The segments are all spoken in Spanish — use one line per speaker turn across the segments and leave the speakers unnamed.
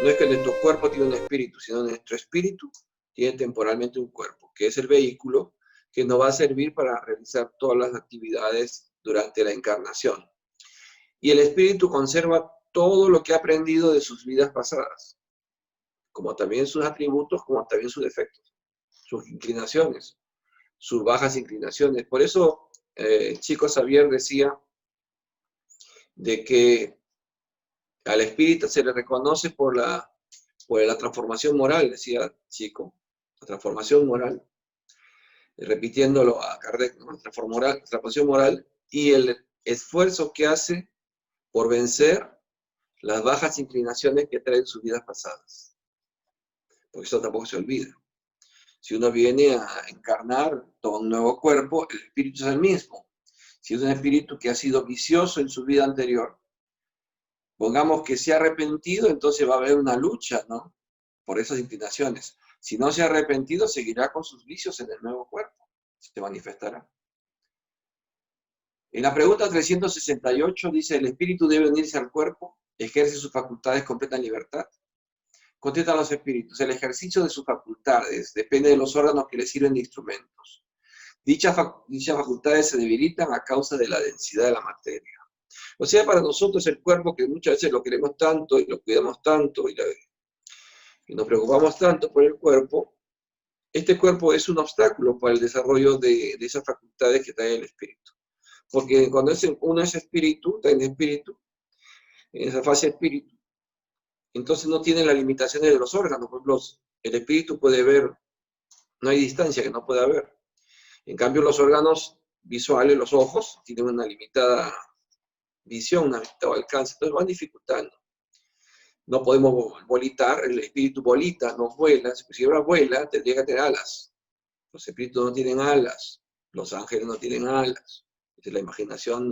No es que nuestro cuerpo tiene un espíritu, sino nuestro espíritu tiene temporalmente un cuerpo, que es el vehículo que nos va a servir para realizar todas las actividades durante la encarnación. Y el espíritu conserva todo lo que ha aprendido de sus vidas pasadas, como también sus atributos, como también sus defectos, sus inclinaciones, sus bajas inclinaciones. Por eso, Chico Xavier decía de que al espíritu se le reconoce por la transformación moral, decía Chico, la transformación moral, repitiéndolo a Kardec, ¿no? Transformación moral y el esfuerzo que hace por vencer las bajas inclinaciones que traen sus vidas pasadas. Porque eso tampoco se olvida. Si uno viene a encarnar todo un nuevo cuerpo, el espíritu es el mismo. Si es un espíritu que ha sido vicioso en su vida anterior, pongamos que se ha arrepentido, entonces va a haber una lucha, ¿no? Por esas inclinaciones. Si no se ha arrepentido, seguirá con sus vicios en el nuevo cuerpo. Se manifestará. En la pregunta 368 dice, ¿el espíritu debe unirse al cuerpo? ¿Ejerce sus facultades con plena libertad? Contestan los espíritus, el ejercicio de sus facultades depende de los órganos que le sirven de instrumentos. Dichas facultades se debilitan a causa de la densidad de la materia. O sea, para nosotros el cuerpo, que muchas veces lo queremos tanto y lo cuidamos tanto y nos preocupamos tanto por el cuerpo, este cuerpo es un obstáculo para el desarrollo de esas facultades que trae el espíritu. Porque cuando uno es espíritu, está en espíritu, en esa fase espíritu, entonces no tiene las limitaciones de los órganos. Por ejemplo, el espíritu puede ver, no hay distancia que no pueda ver. En cambio, los órganos visuales, los ojos, tienen una limitada visión, un limitado alcance, entonces van dificultando. No podemos volitar, el espíritu volita, no vuela. Si ahora vuela, tendría que tener alas. Los espíritus no tienen alas, los ángeles no tienen alas. Esta es la imaginación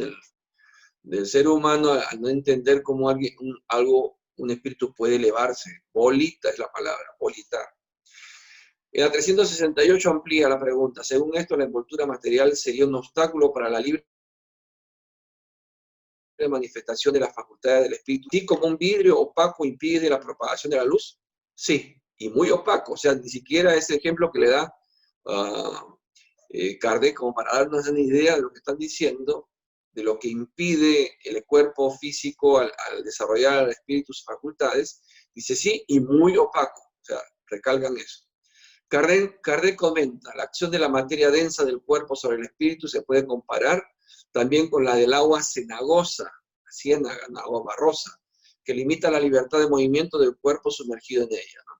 del ser humano al no entender cómo un espíritu puede elevarse. Volita es la palabra, volitar. En la 368 amplía la pregunta. Según esto, la envoltura material sería un obstáculo para la libre manifestación de las facultades del espíritu. ¿Sí, como un vidrio opaco impide la propagación de la luz? Sí, y muy opaco. O sea, ni siquiera ese ejemplo que le da Kardec, como para darnos una idea de lo que están diciendo, de lo que impide el cuerpo físico al desarrollar al espíritu sus facultades, dice sí, y muy opaco. O sea, recalcan eso. Kardec comenta, la acción de la materia densa del cuerpo sobre el espíritu se puede comparar también con la del agua cenagosa, ciénaga, agua barrosa, que limita la libertad de movimiento del cuerpo sumergido en ella, ¿no?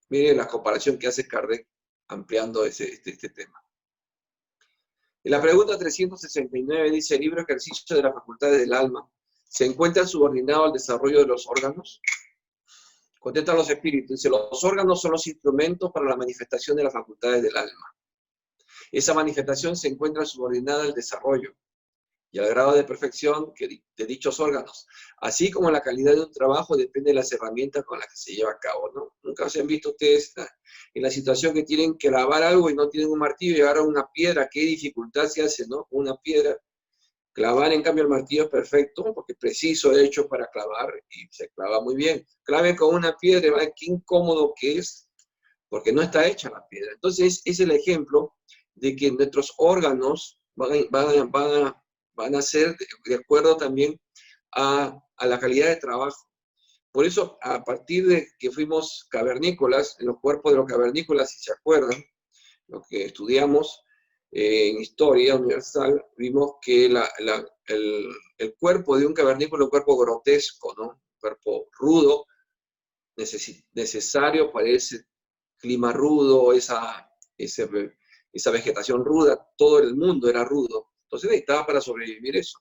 Miren la comparación que hace Kardec ampliando este tema. En la pregunta 369 dice, ¿el libre ejercicio de las facultades del alma se encuentra subordinado al desarrollo de los órganos? Contestan los espíritus, dice, los órganos son los instrumentos para la manifestación de las facultades del alma. Esa manifestación se encuentra subordinada al desarrollo y al grado de perfección de dichos órganos, así como la calidad de un trabajo depende de las herramientas con las que se lleva a cabo, ¿no? Nunca se han visto ustedes en la situación que tienen que lavar algo y no tienen un martillo y agarran una piedra, qué dificultad se hace, ¿no? Una piedra. Clavar, en cambio, el martillo es perfecto, porque es preciso, hecho para clavar, y se clava muy bien. Claven con una piedra, ¿verdad? Qué incómodo que es, porque no está hecha la piedra. Entonces, es el ejemplo de que nuestros órganos van a ser de acuerdo también a la calidad de trabajo. Por eso, a partir de que fuimos cavernícolas, en los cuerpos de los cavernícolas, si se acuerdan, lo que estudiamos en historia universal, vimos que el cuerpo de un cavernícola es un cuerpo grotesco, ¿no? Un cuerpo rudo, necesario para ese clima rudo, esa vegetación ruda, todo el mundo era rudo. Entonces necesitaba para sobrevivir eso.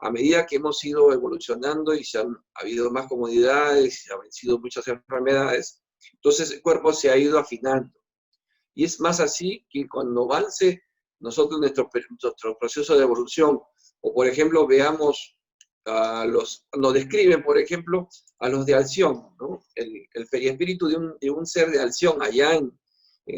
A medida que hemos ido evolucionando y ha habido más comodidades, y han vencido muchas enfermedades, entonces el cuerpo se ha ido afinando. Y es más así que cuando avance nosotros nuestro proceso de evolución, o por ejemplo veamos nos describen, por ejemplo, a los de Alción, ¿no? El periespíritu de un ser de Alción, allá en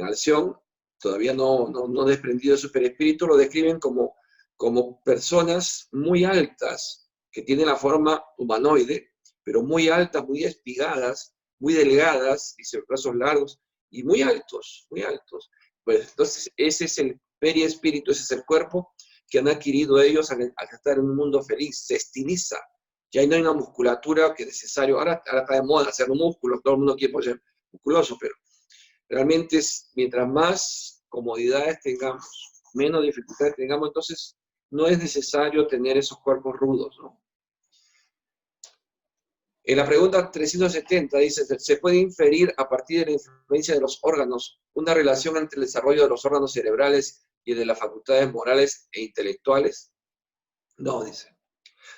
Alción, todavía no desprendido de su periespíritu, lo describen como personas muy altas, que tienen la forma humanoide, pero muy altas, muy espigadas, muy delgadas, dice, brazos largos, y muy altos, muy altos. Pues entonces ese es el periespíritu, ese es el cuerpo que han adquirido ellos al estar en un mundo feliz, se estiliza. Ya no hay una musculatura que es necesario. Ahora está de moda hacer músculos, todo el mundo quiere ser musculoso, pero realmente es, mientras más comodidades tengamos, menos dificultades tengamos, entonces no es necesario tener esos cuerpos rudos, ¿no? En la pregunta 370 dice, ¿se puede inferir a partir de la influencia de los órganos una relación entre el desarrollo de los órganos cerebrales y el de las facultades morales e intelectuales? No, dice.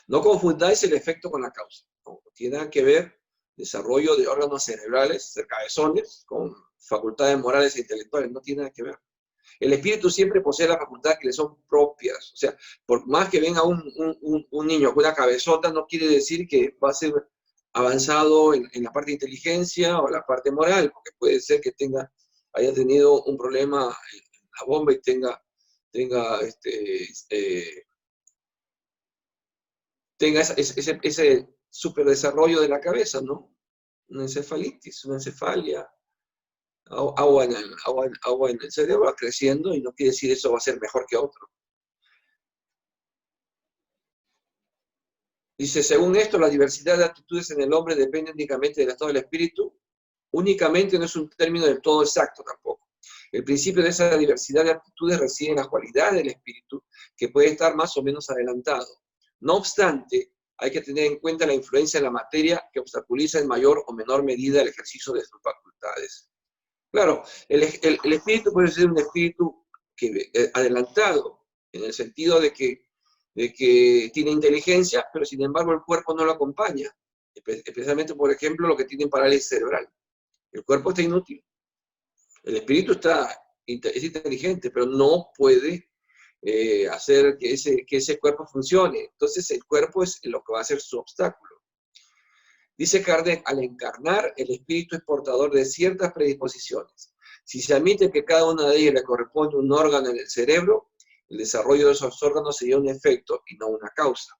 No confundáis el efecto con la causa. No tiene nada que ver desarrollo de órganos cerebrales, de cabezones, con facultades morales e intelectuales. No tiene nada que ver. El espíritu siempre posee las facultades que le son propias. O sea, por más que venga un niño con una cabezota, no quiere decir que va a ser avanzado en la parte de inteligencia o la parte moral, porque puede ser que haya tenido un problema en la bomba y tenga ese superdesarrollo de la cabeza, ¿no? Una encefalitis, una encefalia, agua en el cerebro va creciendo y no quiere decir eso va a ser mejor que otro. Dice, según esto, la diversidad de actitudes en el hombre depende únicamente del estado del espíritu. Únicamente no es un término del todo exacto tampoco. El principio de esa diversidad de actitudes reside en la cualidad del espíritu, que puede estar más o menos adelantado. No obstante, hay que tener en cuenta la influencia de la materia que obstaculiza en mayor o menor medida el ejercicio de sus facultades. Claro, el espíritu puede ser un espíritu adelantado, en el sentido de que tiene inteligencia, pero sin embargo el cuerpo no lo acompaña. Especialmente, por ejemplo, los que tienen parálisis cerebral. El cuerpo está inútil. El espíritu es inteligente, pero no puede hacer que ese cuerpo funcione. Entonces el cuerpo es lo que va a ser su obstáculo. Dice Kardec, al encarnar, el espíritu es portador de ciertas predisposiciones. Si se admite que cada una de ellas le corresponde un órgano en el cerebro, el desarrollo de esos órganos sería un efecto y no una causa.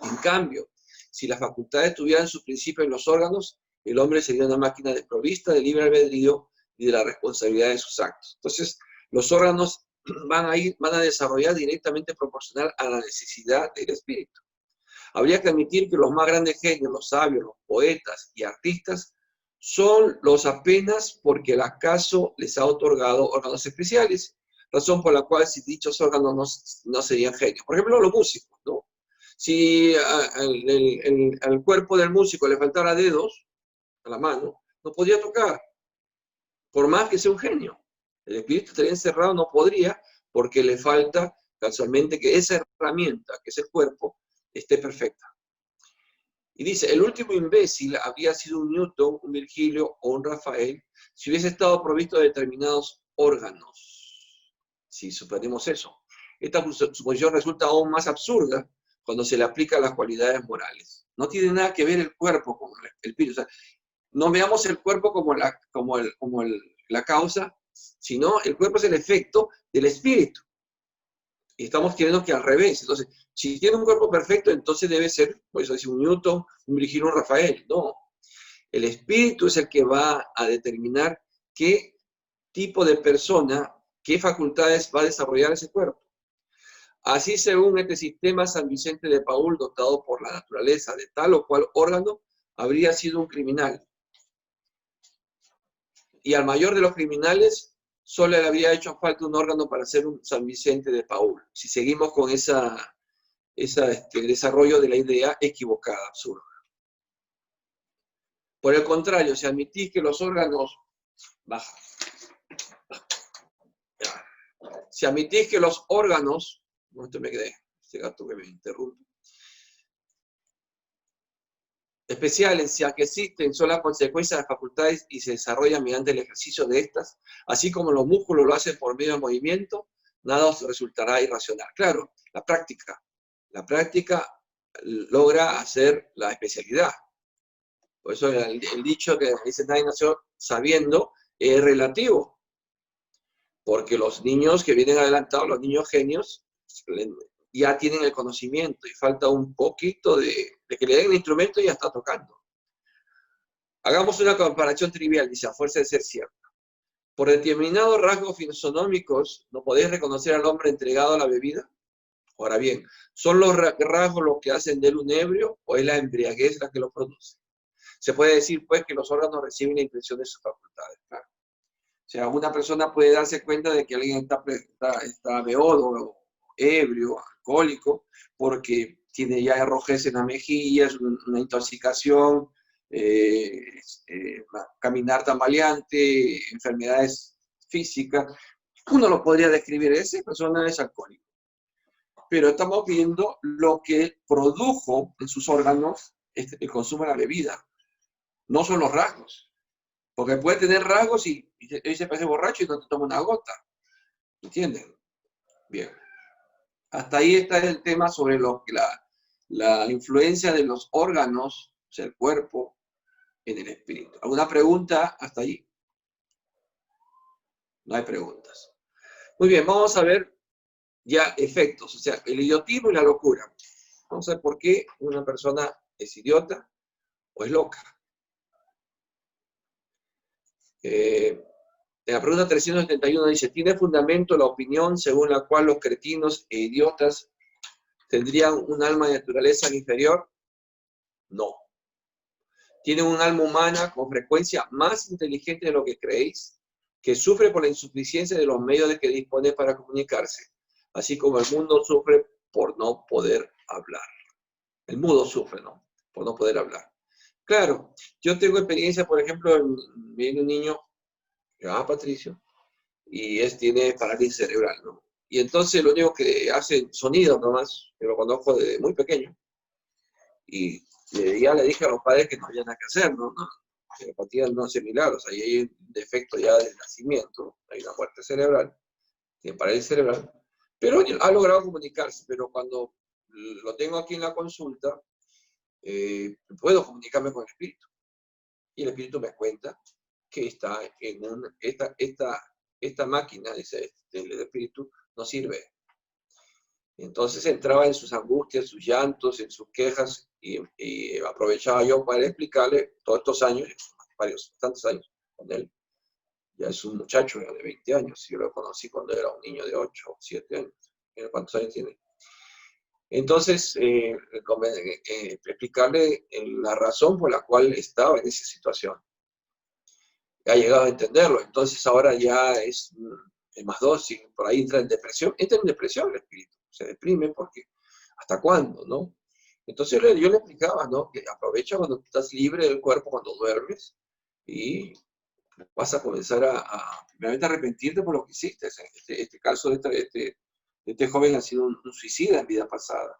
En cambio, si las facultades tuvieran su principio en los órganos, el hombre sería una máquina desprovista de libre albedrío y de la responsabilidad de sus actos. Entonces, los órganos van a desarrollar directamente proporcional a la necesidad del espíritu. Habría que admitir que los más grandes genios, los sabios, los poetas y artistas, son los apenas porque el acaso les ha otorgado órganos especiales, razón por la cual si dichos órganos no serían genios. Por ejemplo, los músicos, ¿no? Si al cuerpo del músico le faltara dedos, a la mano, no podría tocar, por más que sea un genio. El espíritu estaría encerrado, no podría, porque le falta casualmente que esa herramienta, que es el cuerpo, esté perfecta. Y dice, el último imbécil habría sido un Newton, un Virgilio o un Rafael si hubiese estado provisto de determinados órganos. Si suponemos eso. Esta suposición resulta aún más absurda cuando se le aplica a las cualidades morales. No tiene nada que ver el cuerpo con el espíritu. O sea, no veamos el cuerpo como la causa, sino el cuerpo es el efecto del espíritu. Y estamos queriendo que al revés. Entonces, si tiene un cuerpo perfecto, entonces debe ser, por eso dice un Newton, un Virgilio, un Rafael. No. El espíritu es el que va a determinar qué tipo de persona, qué facultades va a desarrollar ese cuerpo. Así, según este sistema, San Vicente de Paúl, dotado por la naturaleza de tal o cual órgano, habría sido un criminal. Y al mayor de los criminales solo le habría hecho falta un órgano para ser un San Vicente de Paúl. Si seguimos con ese desarrollo de la idea equivocada, absurda. Por el contrario, si admitís que los órganos... Baja. Si admitís que los órganos... No, esto me quedé. Este gato que me interrumpe. Especiales, ya que existen, son la consecuencia de las facultades y se desarrollan mediante el ejercicio de estas, así como los músculos lo hacen por medio del movimiento, nada os resultará irracional. Claro, la práctica logra hacer la especialidad. Por eso el dicho que dice nadie nació sabiendo es relativo, porque los niños que vienen adelantados, los niños genios, ya tienen el conocimiento y falta un poquito de que le den el instrumento y ya está tocando. Hagamos una comparación trivial, dice, a fuerza de ser cierta. Por determinados rasgos fisonómicos, ¿no podéis reconocer al hombre entregado a la bebida? Ahora bien, ¿son los rasgos los que hacen de él un ebrio o es la embriaguez la que lo produce? Se puede decir, pues, que los órganos reciben la impresión de sus facultades. Claro. O sea, una persona puede darse cuenta de que alguien está beodo, ebrio, alcohólico, porque tiene ya rojez en las mejillas, una intoxicación, caminar tambaleante, enfermedades físicas. Uno lo podría describir, esa persona es alcohólico. Pero estamos viendo lo que produjo en sus órganos el consumo de la bebida. No son los rasgos. Porque puede tener rasgos y se parece borracho y no te toma una gota. ¿Entienden? Bien. Hasta ahí está el tema sobre la influencia de los órganos, o sea, el cuerpo, en el espíritu. ¿Alguna pregunta hasta ahí? No hay preguntas. Muy bien, vamos a ver ya efectos, o sea, el idiotismo y la locura. Vamos a ver por qué una persona es idiota o es loca. En la pregunta 371 dice, ¿tiene fundamento la opinión según la cual los cretinos e idiotas tendrían un alma de naturaleza inferior? No. ¿Tienen un alma humana con frecuencia más inteligente de lo que creéis, que sufre por la insuficiencia de los medios de que dispone para comunicarse, así como el mundo sufre por no poder hablar? El mudo sufre, ¿no? Por no poder hablar. Claro, yo tengo experiencia, por ejemplo, viene un niño, que se llama Patricio, y tiene parálisis cerebral, ¿no? Y entonces lo único que hace sonidos nomás, que lo conozco desde muy pequeño, y ya le dije a los padres que no había nada que hacer, ¿no? La telepatía no hace milagros, ahí hay un defecto ya de nacimiento, hay una muerte cerebral, tiene parálisis cerebral, pero ha logrado comunicarse, pero cuando lo tengo aquí en la consulta, puedo comunicarme con el espíritu, y el espíritu me cuenta que está en esta máquina, dice el espíritu, no sirve. Entonces entraba en sus angustias, sus llantos, en sus quejas, y aprovechaba yo para explicarle todos estos años, tantos años con él. Ya es un muchacho de 20 años, yo lo conocí cuando era un niño de 8 o 7 años. ¿Cuántos años tiene? Entonces, explicarle la razón por la cual estaba en esa situación. Ha llegado a entenderlo, entonces ahora ya es más dócil, por ahí entra en depresión el espíritu, se deprime porque ¿hasta cuándo, no? Entonces yo le explicaba, ¿no? Que aprovecha cuando estás libre del cuerpo, cuando duermes, y vas a comenzar primeramente a arrepentirte por lo que hiciste. Este caso de este joven ha sido un suicida en vida pasada.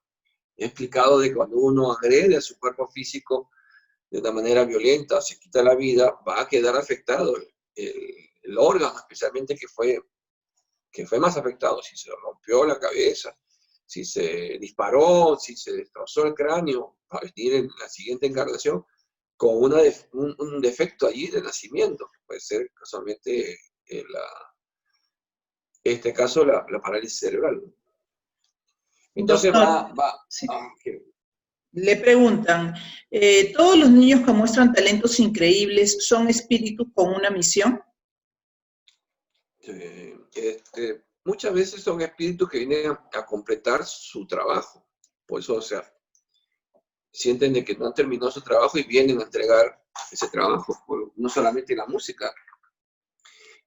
He explicado de que cuando uno agrede a su cuerpo físico de una manera violenta, se quita la vida, va a quedar afectado el órgano, especialmente que fue más afectado, si se rompió la cabeza, si se disparó, si se destrozó el cráneo, va a venir en la siguiente encarnación con un defecto allí de nacimiento, que puede ser casualmente, este caso, la parálisis cerebral. Entonces
Doctor, sí. Le preguntan, ¿todos los niños que muestran talentos increíbles son espíritus con una misión?
Muchas veces son espíritus que vienen a completar su trabajo. Por eso, o sea, sienten de que no han terminado su trabajo y vienen a entregar ese trabajo. No solamente en la música,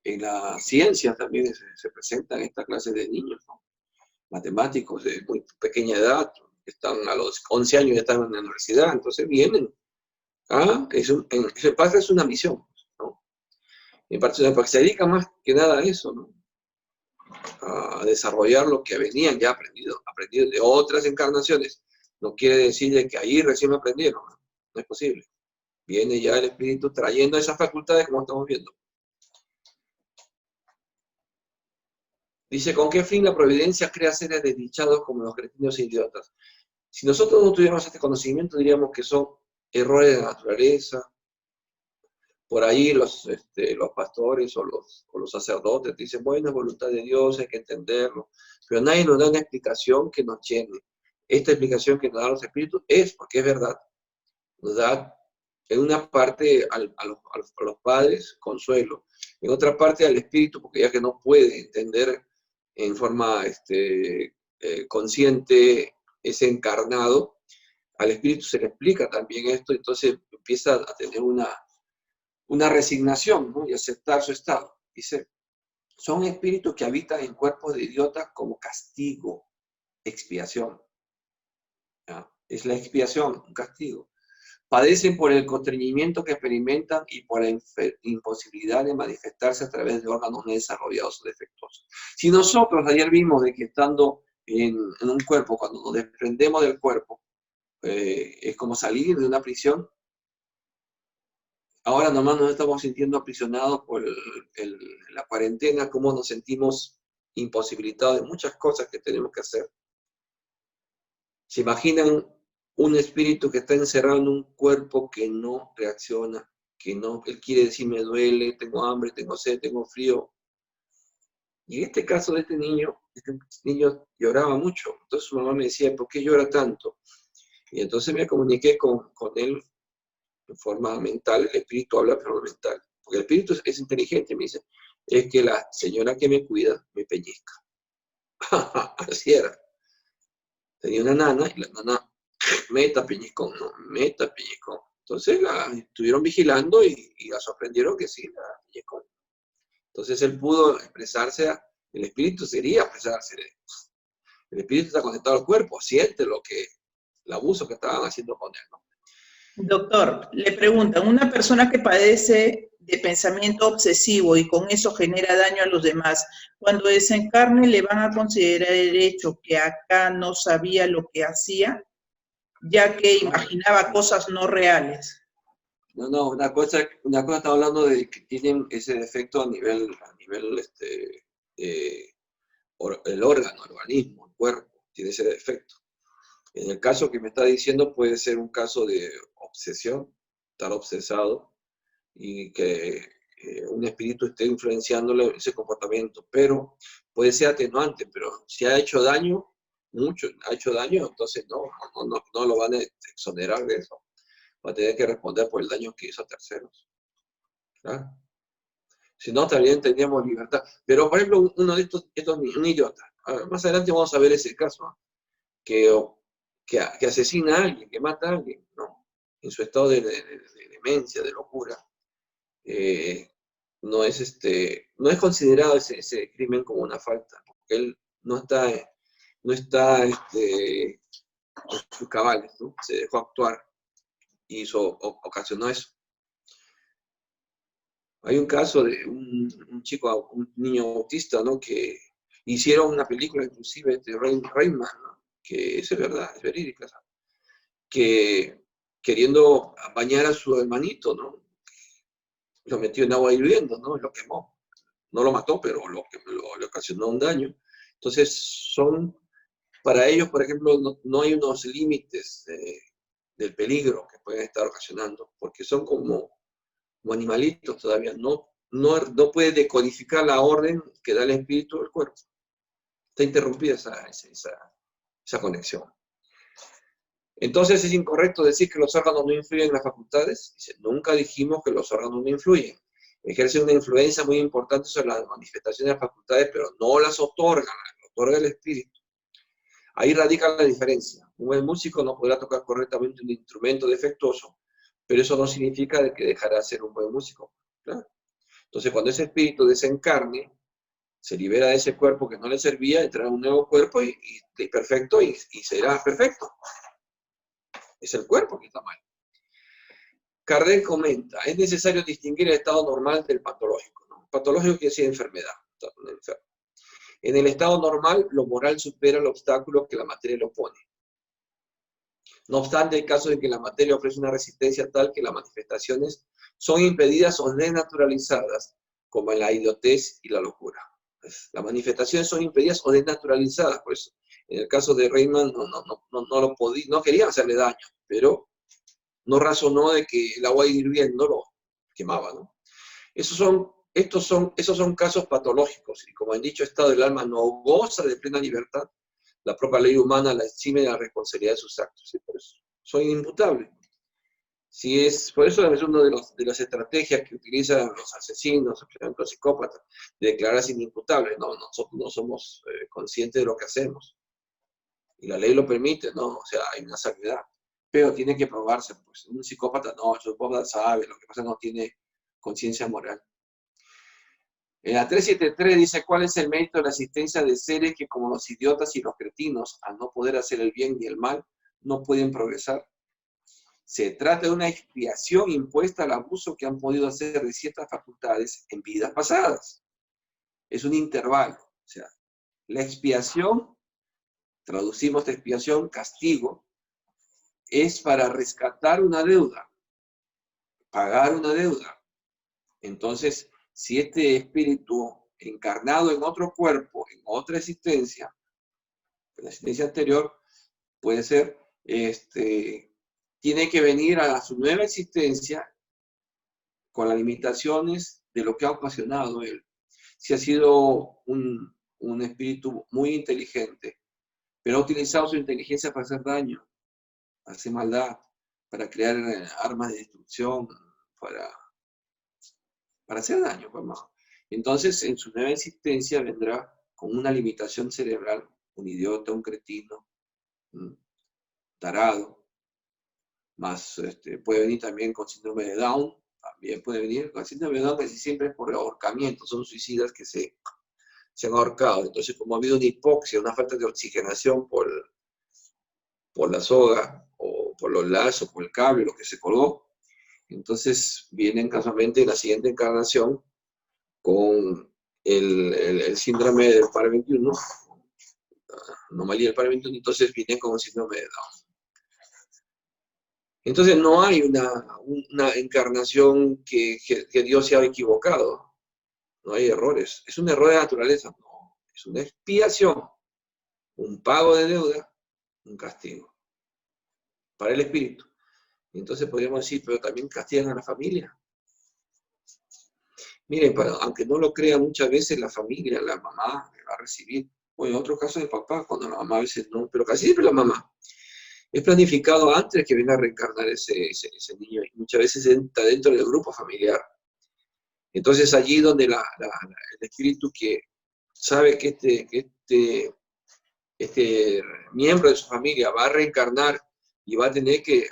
en la ciencia también se presentan esta clase de niños, ¿no? Matemáticos de muy pequeña edad, están a los 11 años, ya están en la universidad, entonces vienen. En parte es una misión, ¿no? En parte, porque se dedica más que nada a eso, ¿no? A desarrollar lo que venían ya aprendido de otras encarnaciones. No quiere decir de que ahí recién aprendieron, ¿no? No es posible. Viene ya el espíritu trayendo esas facultades como estamos viendo. Dice, ¿con qué fin la providencia crea seres desdichados como los cretinos e idiotas? Si nosotros no tuviéramos este conocimiento, diríamos que son errores de la naturaleza, por ahí los pastores o los sacerdotes dicen, bueno, es voluntad de Dios, hay que entenderlo, pero nadie nos da una explicación que nos llene. Esta explicación que nos dan los espíritus es porque es verdad. Nos da en una parte a los padres consuelo, en otra parte al espíritu, porque ya que no puede entender en forma consciente ese encarnado, al espíritu se le explica también esto, entonces empieza a tener una resignación, ¿no? Y aceptar su estado. Dice, son espíritus que habitan en cuerpos de idiotas como castigo, expiación. ¿Ya? Es la expiación, un castigo. Padecen por el constreñimiento que experimentan y por la imposibilidad de manifestarse a través de órganos no desarrollados o defectuosos. Si nosotros ayer vimos de que estando en un cuerpo, cuando nos desprendemos del cuerpo, es como salir de una prisión, ahora nomás nos estamos sintiendo aprisionados por la cuarentena, cómo nos sentimos imposibilitados de muchas cosas que tenemos que hacer. ¿Se imaginan un espíritu que está encerrado en un cuerpo que no reacciona, que no, él quiere decir me duele, tengo hambre, tengo sed, tengo frío? Y en este caso de este niño lloraba mucho. Entonces su mamá me decía, ¿por qué llora tanto? Y entonces me comuniqué con él de forma mental. El espíritu habla de forma mental. Porque el espíritu es inteligente, me dice, es que la señora que me cuida me pellizca. Así era. Tenía una nana y la nana meta pellizcón, no, meta pellizcón. Entonces la estuvieron vigilando y la sorprendieron que sí, la pellizcón. Entonces él pudo expresarse, el espíritu sería expresarse. El espíritu está conectado al cuerpo, siente el abuso que estaban haciendo con él, ¿no?
Doctor, le preguntan, una persona que padece de pensamiento obsesivo y con eso genera daño a los demás, cuando desencarne le van a considerar derecho que acá no sabía lo que hacía, ya que imaginaba cosas no reales.
No, una cosa está hablando de que tienen ese defecto a nivel el órgano, el organismo, el cuerpo, tiene ese defecto. En el caso que me está diciendo puede ser un caso de obsesión, estar obsesado y que un espíritu esté influenciándole ese comportamiento, pero puede ser atenuante, pero si ha hecho daño, mucho, ha hecho daño, entonces no lo van a exonerar de eso. Va a tener que responder por el daño que hizo a terceros. ¿Claro? Si no, también tendríamos libertad. Pero, por ejemplo, uno de estos un idiota. Más adelante vamos a ver ese caso, ¿no? que asesina a alguien, que mata a alguien, ¿no? En su estado de demencia, de locura. No es considerado ese crimen como una falta, porque él no está en sus cabales, ¿no? Se dejó actuar y ocasionó eso. Hay un caso de un chico, un niño autista, ¿no? Que hicieron una película inclusive de Rayman, ¿no? Que es verdad, es verídica, ¿no? Que queriendo bañar a su hermanito, ¿no? Lo metió en agua hirviendo, ¿no? Y lo quemó. No lo mató, pero le ocasionó un daño. Entonces, para ellos, por ejemplo, no hay unos límites del peligro que pueden estar ocasionando, porque son como animalitos todavía, no puede decodificar la orden que da el espíritu del cuerpo. Está interrumpida esa conexión. Entonces es incorrecto decir que los órganos no influyen en las facultades. Dice, nunca dijimos que los órganos no influyen. Ejercen una influencia muy importante sobre las manifestaciones de las facultades, pero no las otorgan, las otorga el espíritu. Ahí radica la diferencia. Un buen músico no podrá tocar correctamente un instrumento defectuoso, pero eso no significa que dejará de ser un buen músico. ¿Claro? Entonces, cuando ese espíritu desencarne, se libera de ese cuerpo que no le servía, entrará en un nuevo cuerpo y perfecto y será perfecto. Es el cuerpo que está mal. Kardec comenta, es necesario distinguir el estado normal del patológico, ¿no? Patológico quiere decir enfermedad, enfermo. En el estado normal, lo moral supera el obstáculo que la materia le opone. No obstante, hay casos en que la materia ofrece una resistencia tal que las manifestaciones son impedidas o desnaturalizadas, como en la idiotez y la locura. Las manifestaciones son impedidas o desnaturalizadas, por eso en el caso de Rayman no querían hacerle daño, pero no razonó de que el agua hirviendo quemaba, ¿no? Esos son casos patológicos, y como han dicho, estado del alma no goza de plena libertad, la propia ley humana la exime de la responsabilidad de sus actos, ¿sí? Por eso son inimputables. Por eso es una de las estrategias que utilizan los asesinos, los psicópatas, de declararse inimputables. No, nosotros no somos conscientes de lo que hacemos. Y la ley lo permite, ¿no? O sea, hay una salvedad. Pero tiene que probarse, pues. Un psicópata no, el psicópata sabe, lo que pasa no tiene conciencia moral. En la 373 dice, ¿cuál es el mérito de la existencia de seres que como los idiotas y los cretinos, al no poder hacer el bien ni el mal, no pueden progresar? Se trata de una expiación impuesta al abuso que han podido hacer de ciertas facultades en vidas pasadas. Es un intervalo. O sea, la expiación, traducimos de expiación, castigo, es para rescatar una deuda, pagar una deuda. Entonces, si este espíritu encarnado en otro cuerpo, en otra existencia, en la existencia anterior, puede ser, tiene que venir a su nueva existencia con las limitaciones de lo que ha ocasionado él. Si ha sido un espíritu muy inteligente, pero ha utilizado su inteligencia para hacer daño, para hacer maldad, para crear armas de destrucción, para hacer daño, vamos. Entonces, en su nueva existencia vendrá con una limitación cerebral, un idiota, un cretino, tarado, más puede venir también con síndrome de Down, también puede venir con síndrome de Down, casi siempre es por ahorcamiento, son suicidas que se han ahorcado. Entonces, como ha habido una hipoxia, una falta de oxigenación por la soga, o por los lazos, por el cable, lo que se colgó, entonces vienen casualmente en la siguiente encarnación con el síndrome del par 21, anomalía del par 21, entonces vienen con un síndrome de Down. Entonces no hay una encarnación que Dios se haya equivocado, no hay errores, es un error de naturaleza, no, es una expiación, un pago de deuda, un castigo para el espíritu. Entonces podríamos decir, pero también castigan a la familia. Miren, aunque no lo crean, muchas veces la familia, la mamá, va a recibir, o en otros casos de papá, cuando la mamá a veces no, pero casi siempre la mamá. Es planificado antes que venga a reencarnar ese niño, y muchas veces está dentro del grupo familiar. Entonces allí donde el espíritu que sabe que este miembro de su familia va a reencarnar y va a tener que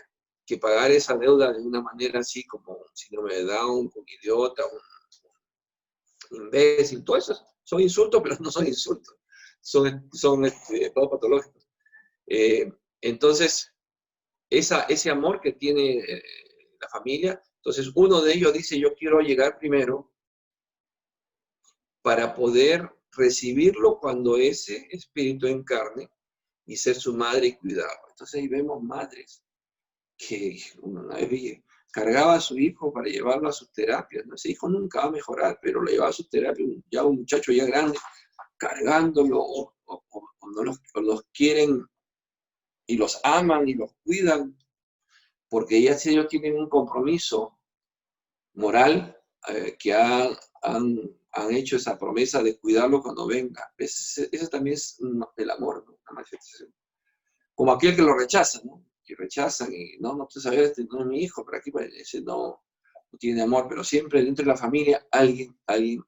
pagar esa deuda de una manera así como un síndrome de Down, un idiota, un imbécil, todo eso son insultos, pero no son insultos, son todos patológicos. Entonces, ese amor que tiene la familia, entonces uno de ellos dice, yo quiero llegar primero para poder recibirlo cuando ese espíritu encarne y ser su madre y cuidarlo. Entonces ahí vemos madres que una vez cargaba a su hijo para llevarlo a sus terapias. ¿No? Ese hijo nunca va a mejorar, pero lo llevaba a sus terapias, ya un muchacho ya grande, cargándolo, o los quieren y los aman y los cuidan, porque ya ellos tienen un compromiso moral que han hecho esa promesa de cuidarlo cuando venga. Eso también es el amor, ¿no? Una manifestación. Como aquel que lo rechaza, ¿no? Que rechazan y no te sabes, no es mi hijo, pero aquí pues, ese no tiene amor, pero siempre dentro de la familia alguien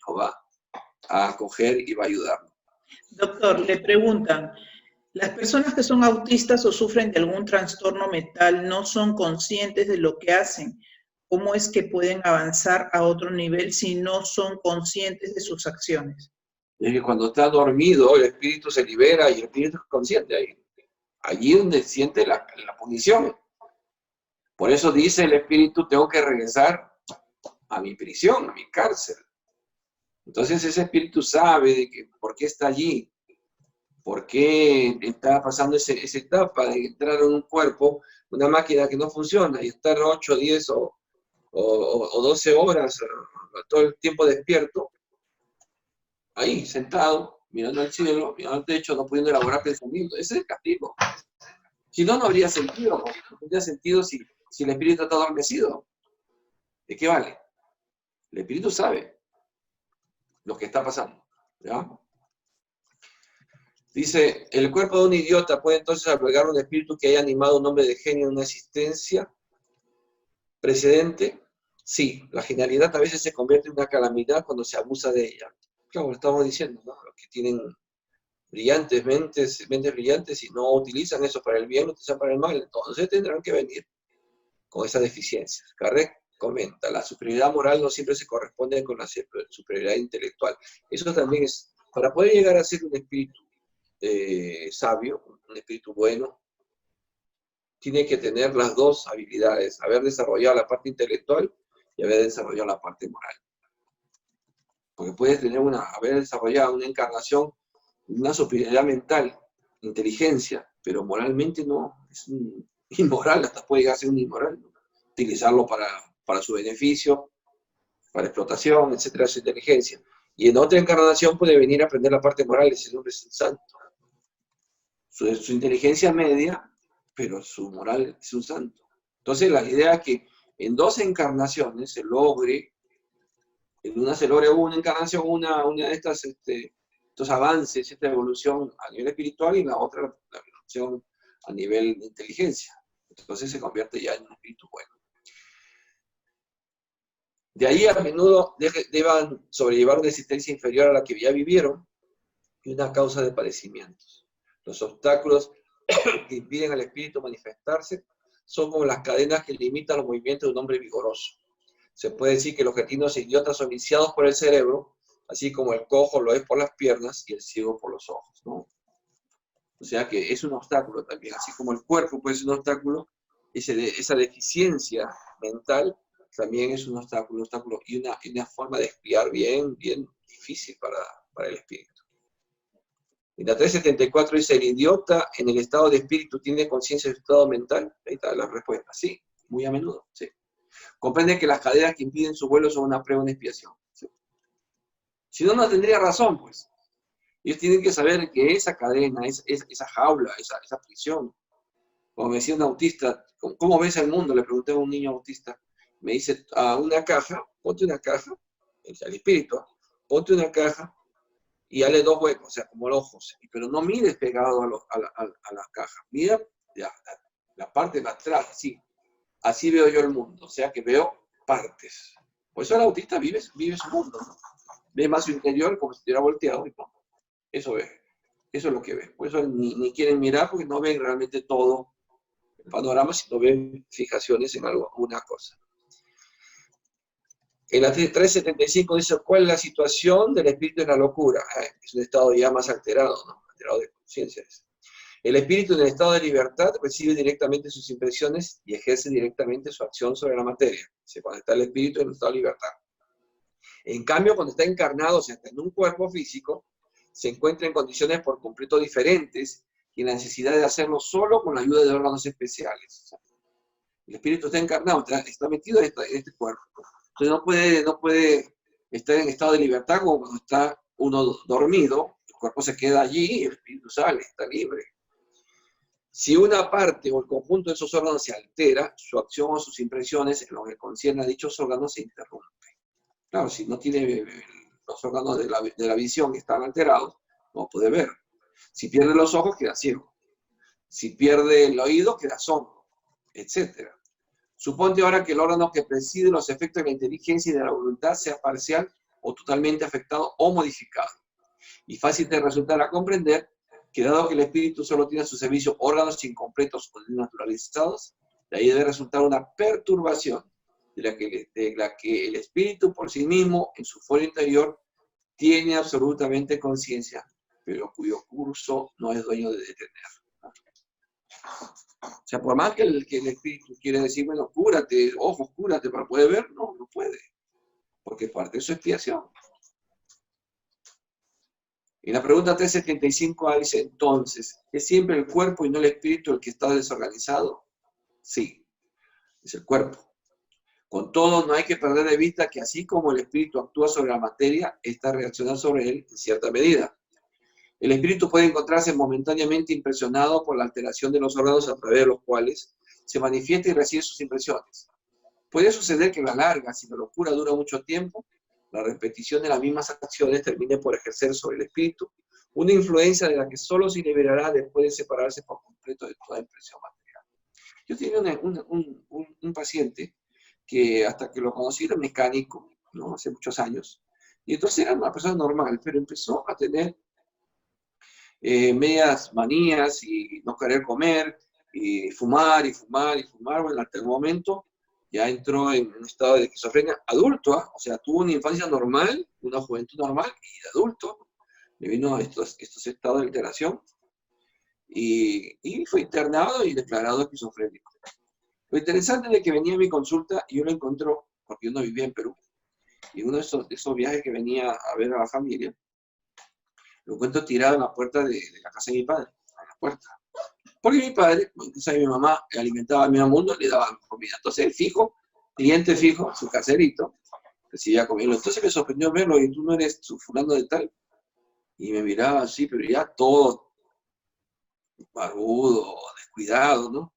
lo va a acoger y va a ayudarlo.
Doctor, le preguntan, ¿las personas que son autistas o sufren de algún trastorno mental no son conscientes de lo que hacen? ¿Cómo es que pueden avanzar a otro nivel si no son conscientes de sus acciones?
Es que cuando está dormido, el espíritu se libera y el espíritu es consciente ahí. Allí donde siente la punición. Por eso dice el espíritu, tengo que regresar a mi prisión, a mi cárcel. Entonces ese espíritu sabe de que por qué está allí, por qué está pasando esa etapa de entrar en un cuerpo, una máquina que no funciona y estar 8, 10 o 12 horas, todo el tiempo despierto, ahí sentado, mirando al cielo, mirando al techo, no pudiendo elaborar pensamiento. Ese es el castigo. Si no, no habría sentido. No tendría sentido si el espíritu está adormecido. ¿De qué vale? El espíritu sabe lo que está pasando, ¿ya? Dice, ¿el cuerpo de un idiota puede entonces albergar un espíritu que haya animado un hombre de genio en una existencia precedente? Sí, la genialidad a veces se convierte en una calamidad cuando se abusa de ella. Claro, lo estamos diciendo, ¿no? Los que tienen brillantes mentes brillantes y no utilizan eso para el bien, lo utilizan para el mal, entonces tendrán que venir con esas deficiencias. Carré comenta, la superioridad moral no siempre se corresponde con la superioridad intelectual. Eso también es, para poder llegar a ser un espíritu sabio, un espíritu bueno, tiene que tener las dos habilidades, haber desarrollado la parte intelectual y haber desarrollado la parte moral. Porque puedes tener haber desarrollado una encarnación, una superioridad mental, inteligencia, pero moralmente no, es inmoral, hasta puede llegar a ser un inmoral, ¿no? Utilizarlo para su beneficio, para explotación, etcétera, su inteligencia. Y en otra encarnación puede venir a aprender la parte moral, ese hombre es el santo. Su inteligencia media, pero su moral es un santo. Entonces la idea es que en dos encarnaciones se logre, en una se logre una encarnación, una de estas, estos avances, esta evolución a nivel espiritual, y en la otra la evolución a nivel de inteligencia. Entonces se convierte ya en un espíritu bueno. De ahí a menudo deban sobrellevar una existencia inferior a la que ya vivieron y una causa de padecimientos. Los obstáculos que impiden al espíritu manifestarse son como las cadenas que limitan los movimientos de un hombre vigoroso. Se puede decir que los cretinos e idiotas son viciados por el cerebro, así como el cojo lo es por las piernas y el ciego por los ojos, ¿no? O sea que es un obstáculo también, así como el cuerpo puede ser un obstáculo, esa deficiencia mental también es un obstáculo y una forma de espiar bien difícil para el espíritu. En la 374 dice, ¿el idiota en el estado de espíritu tiene conciencia de su estado mental? Ahí está la respuesta, sí, muy a menudo, sí. Comprende que las cadenas que impiden su vuelo son una prueba de expiación. ¿Sí? Si no, no tendría razón, pues. Ellos tienen que saber que esa cadena, esa jaula, esa prisión, como me decía un autista, ¿cómo ves el mundo? Le pregunté a un niño autista. Me dice, a una caja, ponte una caja, el espíritu, ponte una caja y dale dos huecos, o sea, como los ojos, pero no mires pegado a la caja, mira la parte de atrás, así veo yo el mundo, o sea que veo partes. Por eso el autista vive su mundo, ¿no? Ve más su interior como si estuviera volteado y no, eso ve, eso es lo que ve. Por eso ni quieren mirar porque no ven realmente todo el panorama, sino ven fijaciones en alguna cosa. En la 375 dice, ¿cuál es la situación del espíritu en la locura? Es un estado ya más alterado, ¿no? Alterado de conciencia. El espíritu en el estado de libertad recibe directamente sus impresiones y ejerce directamente su acción sobre la materia. O sea, cuando está el espíritu en el estado de libertad. En cambio, cuando está encarnado, o sea, está en un cuerpo físico, se encuentra en condiciones por completo diferentes y la necesidad de hacerlo solo con la ayuda de órganos especiales. O sea, el espíritu está encarnado, está metido en este cuerpo. Entonces no puede estar en estado de libertad como cuando está uno dormido, el cuerpo se queda allí y el espíritu sale, está libre. Si una parte o el conjunto de esos órganos se altera, su acción o sus impresiones en lo que concierne a dichos órganos se interrumpe. Claro, si no tiene los órganos de la visión que están alterados, no puede ver. Si pierde los ojos, queda ciego. Si pierde el oído, queda sordo, etc. Suponte ahora que el órgano que preside los efectos de la inteligencia y de la voluntad sea parcial o totalmente afectado o modificado. Y fácil te resultará comprender que dado que el espíritu solo tiene a su servicio órganos incompletos o desnaturalizados, de ahí debe resultar una perturbación de la que el espíritu por sí mismo, en su foro interior, tiene absolutamente conciencia, pero cuyo curso no es dueño de detener. O sea, por más que el espíritu quiere decir, bueno, cúrate, ojos, cúrate para poder ver, no puede, porque parte de su expiación. Y la pregunta 375A dice, entonces, ¿es siempre el cuerpo y no el espíritu el que está desorganizado? Sí, es el cuerpo. Con todo, no hay que perder de vista que así como el espíritu actúa sobre la materia, esta reacciona sobre él en cierta medida. El espíritu puede encontrarse momentáneamente impresionado por la alteración de los órganos a través de los cuales se manifiesta y recibe sus impresiones. Puede suceder que a la larga, si la locura dura mucho tiempo, la repetición de las mismas acciones termine por ejercer sobre el espíritu una influencia de la que solo se liberará después de separarse por completo de toda impresión material. Yo tenía un paciente que hasta que lo conocí era mecánico, ¿no? Hace muchos años, y entonces era una persona normal, pero empezó a tener medias manías y no querer comer, y fumar y fumar y fumar. Bueno, hasta el momento ya entró en un estado de esquizofrenia adulto, ¿eh? O sea, tuvo una infancia normal, una juventud normal, y de adulto le vino estos estados de alteración y fue internado y declarado esquizofrénico. Lo interesante es que venía a mi consulta y yo lo encontró, porque yo no vivía en Perú, y uno de esos viajes que venía a ver a la familia, lo encuentro tirado en la puerta de la casa de mi padre, en la puerta. Porque mi padre, incluso mi mamá alimentaba a mi mundo, le daba comida. Entonces, el fijo, cliente fijo, su caserito, recibía comida. Entonces me sorprendió verlo, y tú no eres su fulano de tal. Y me miraba así, pero ya todo barbudo, descuidado, ¿no?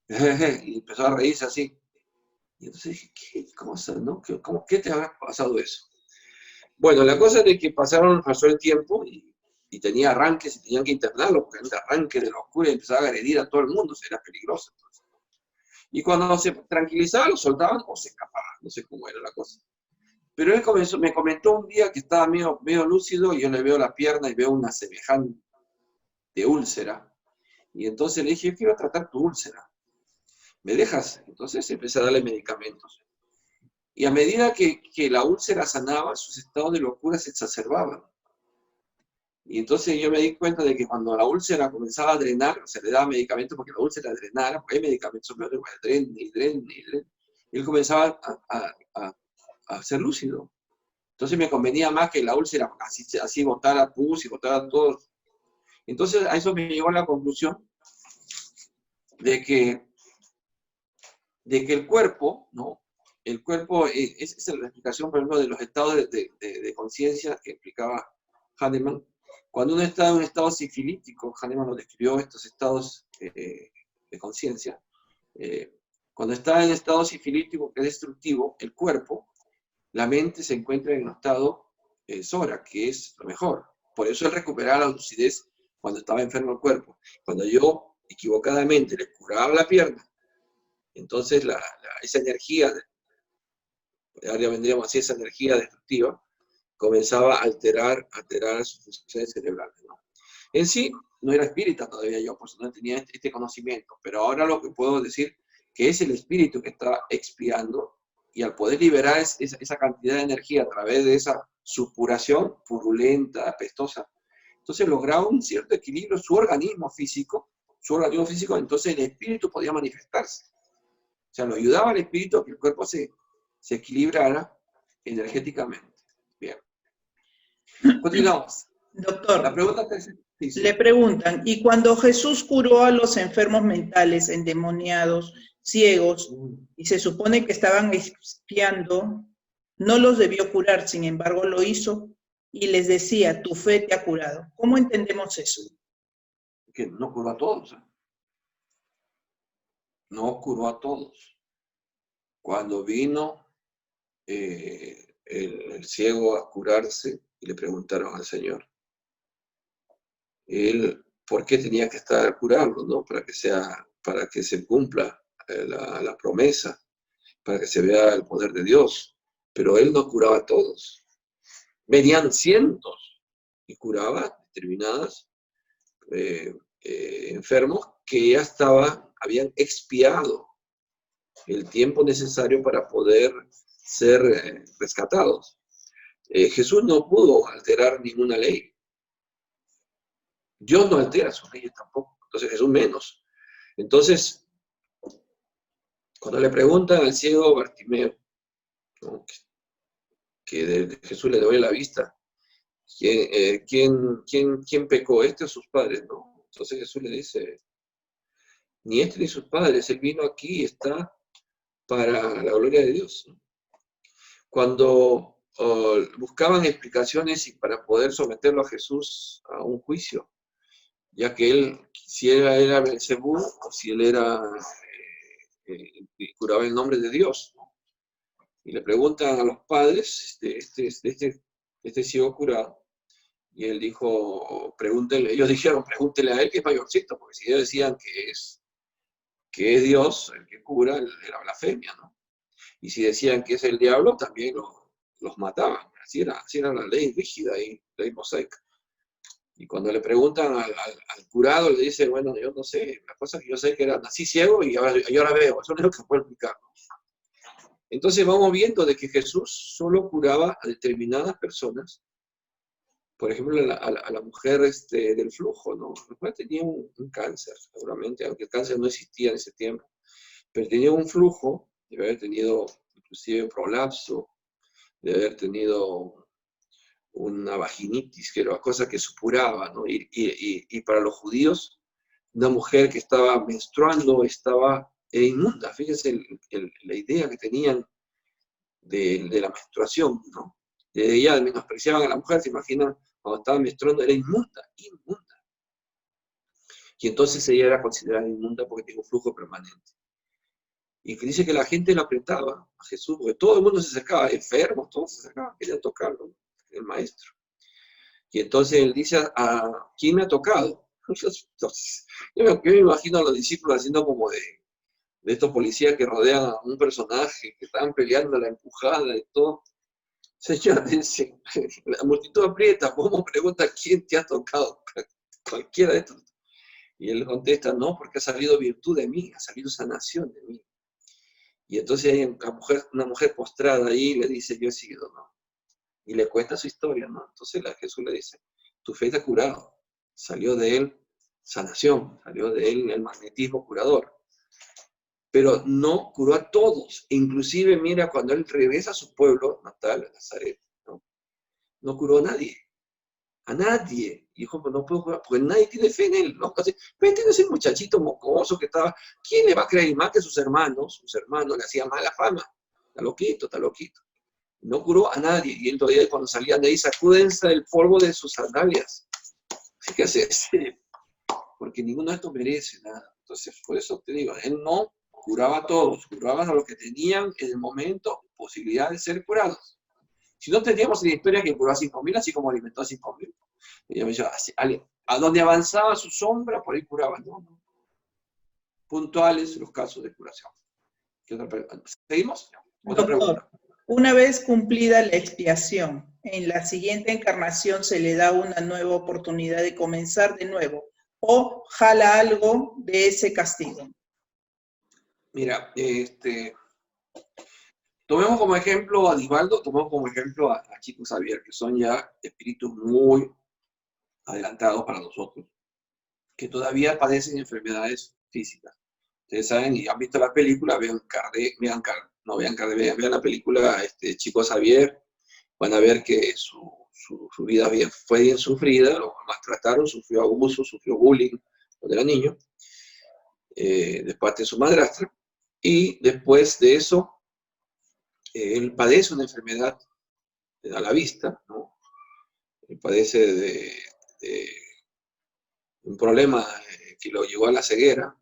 Y empezó a reírse así. Y entonces dije, ¿cómo es, no? ¿Qué te habrá pasado eso? Bueno, la cosa es que pasó el tiempo y tenía arranques y tenían que internarlo, porque era un arranque de locura y empezaba a agredir a todo el mundo, era peligroso. Entonces. Y cuando se tranquilizaba, lo soltaban o se escapaba, no sé cómo era la cosa. Pero él me comentó un día que estaba medio lúcido y yo le veo la pierna y veo una semejante úlcera. Y entonces le dije, yo quiero tratar tu úlcera. ¿Me dejas? Entonces empecé a darle medicamentos. Y a medida que la úlcera sanaba, sus estados de locura se exacerbaban. Y entonces yo me di cuenta de que cuando la úlcera comenzaba a drenar, se le daba medicamentos porque la úlcera drenara, porque hay medicamentos que drenan y drenan y drenan. Y él comenzaba a ser lúcido. Entonces me convenía más que la úlcera así botara pus y botara todo. Entonces a eso me llegó a la conclusión de que el cuerpo, ¿no? El cuerpo, esa es la explicación, por ejemplo, de los estados de conciencia que explicaba Hahnemann. Cuando uno está en un estado sifilítico, Hahnemann lo describió, estos estados de conciencia. Cuando está en estado sifilítico, que es destructivo, el cuerpo, la mente se encuentra en un estado Sora, que es lo mejor. Por eso él recuperaba la lucidez cuando estaba enfermo el cuerpo. Cuando yo equivocadamente le curaba la pierna, entonces esa energía, ahora vendríamos así, esa energía destructiva, comenzaba a alterar sus funciones cerebrales, ¿no? En sí, no era espírita todavía yo, por eso no tenía este conocimiento, pero ahora lo que puedo decir que es el espíritu que está expiando, y al poder liberar esa cantidad de energía a través de esa supuración purulenta, apestosa, entonces lograba un cierto equilibrio su organismo físico, entonces el espíritu podía manifestarse. O sea, lo ayudaba al espíritu a que el cuerpo se equilibrara energéticamente. Bien. Continuamos. La
Doctor,
pregunta es, sí.
le preguntan, ¿y cuando Jesús curó a los enfermos mentales, endemoniados, ciegos, y se supone que estaban expiando, no los debió curar, sin embargo lo hizo, y les decía, tu fe te ha curado? ¿Cómo entendemos eso?
Que no curó a todos. No curó a todos. Cuando vino el ciego a curarse y le preguntaron al Señor, él, ¿por qué tenía que estar a curarlo, no? Para que se cumpla la promesa, para que se vea el poder de Dios. Pero él no curaba a todos. Venían cientos y curaba determinadas enfermos que ya habían expiado el tiempo necesario para poder ser rescatados. Jesús no pudo alterar ninguna ley. Dios no altera sus leyes tampoco. Entonces Jesús menos. Entonces, cuando le preguntan al ciego Bartimeo, ¿no? que Jesús le doy la vista, ¿quién pecó? ¿Este o sus padres? ¿No? Entonces Jesús le dice, ni este ni sus padres, él vino aquí y está para la gloria de Dios, ¿no? Cuando buscaban explicaciones y para poder someterlo a Jesús a un juicio, ya que él, si él era Belcebú o si él era curaba el nombre de Dios, ¿no? Y le preguntan a los padres, este ciego curado, y él dijo, pregúntenle, ellos dijeron, pregúntenle a él que es mayorcito, porque si ellos decían que es Dios el que cura, era blasfemia, ¿no? Y si decían que es el diablo, también los mataban. Así era la ley rígida y ley mosaica. Y cuando le preguntan al curado, le dice, bueno, yo no sé, la cosa es que yo sé que nací ciego y ahora veo, eso no es lo que puedo explicar. Entonces vamos viendo de que Jesús solo curaba a determinadas personas. Por ejemplo, a la mujer del flujo, ¿no? La mujer tenía un cáncer, seguramente, aunque el cáncer no existía en ese tiempo, pero tenía un flujo, debe haber tenido inclusive un prolapso, debe haber tenido una vaginitis, que era cosa que supuraba, ¿no? Y para los judíos, una mujer que estaba menstruando era inmunda. Fíjense la idea que tenían de la menstruación, ¿no? Desde ella menospreciaban a la mujer, se imaginan, cuando estaba menstruando, era inmunda, inmunda. Y entonces ella era considerada inmunda porque tenía un flujo permanente. Y que dice que la gente lo apretaba a Jesús, porque todo el mundo se acercaba, enfermos, todos se acercaban, querían tocarlo, el maestro. Y entonces él dice, ¿quién me ha tocado? Entonces, yo me imagino a los discípulos haciendo como de estos policías que rodean a un personaje, que están peleando la empujada y todo. Señor, dice, la multitud aprieta, ¿cómo pregunta quién te ha tocado? Cualquiera de estos. Y él contesta, no, porque ha salido virtud de mí, ha salido sanación de mí. Y entonces hay una mujer postrada ahí y le dice, yo he sido, ¿no? Y le cuenta su historia, ¿no? Entonces Jesús le dice, tu fe te ha curado. Salió de él sanación, salió de él el magnetismo curador. Pero no curó a todos. Inclusive, mira, cuando él regresa a su pueblo natal, a Nazaret, no curó a nadie. A nadie. Y dijo, pues no puedo curar, porque nadie tiene fe en él, ¿no? Así, pero tiene ese muchachito mocoso que estaba, ¿quién le va a creer más que sus hermanos? Sus hermanos le hacían mala fama. Está loquito, está loquito. No curó a nadie. Y él todavía cuando salían de ahí, sacúdense el polvo de sus sandalias. Fíjese, porque ninguno de estos merece nada. Entonces, por eso te digo, él no curaba a todos, curaban a los que tenían en el momento posibilidad de ser curados. Si no teníamos la historia que curó a 5.000, así como alimentó a 5.000. A donde avanzaba su sombra, por ahí curaba, ¿no? Puntuales los casos de curación. ¿Qué otra pregunta? ¿Seguimos? Otra pregunta.
Una vez cumplida la expiación, en la siguiente encarnación se le da una nueva oportunidad de comenzar de nuevo, o jala algo de ese castigo.
Mira, tomemos como ejemplo a Divaldo, tomemos como ejemplo a Chico Xavier, que son ya espíritus muy adelantados para nosotros, que todavía padecen enfermedades físicas. Ustedes saben, y han visto la película, vean la película Chico Xavier, van a ver que su vida fue bien sufrida, lo maltrataron, sufrió abuso, sufrió bullying cuando era niño, de parte de su madrastra, y después de eso, él padece una enfermedad a la vista, ¿no? Él padece de un problema que lo llevó a la ceguera,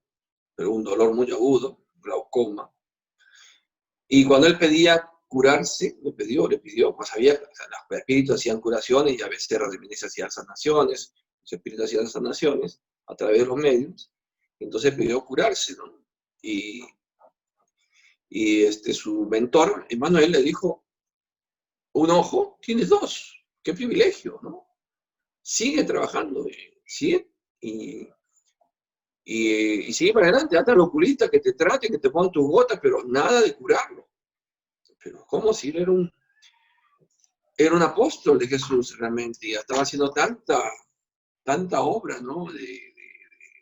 pero un dolor muy agudo, glaucoma. Y cuando él pedía curarse, le pidió, pues sabía que los espíritus hacían curaciones y a veces Reminis hacían sanaciones, los espíritus hacían sanaciones a través de los medios, entonces pidió curarse, ¿no? Y su mentor, Emmanuel, le dijo, un ojo, tienes dos, qué privilegio, ¿no? Sigue trabajando, sigue y sigue para adelante, anda al oculista que te trate, que te pongan tus gotas, pero nada de curarlo. Pero ¿cómo si él era un apóstol de Jesús realmente? Y estaba haciendo tanta obra, ¿no? De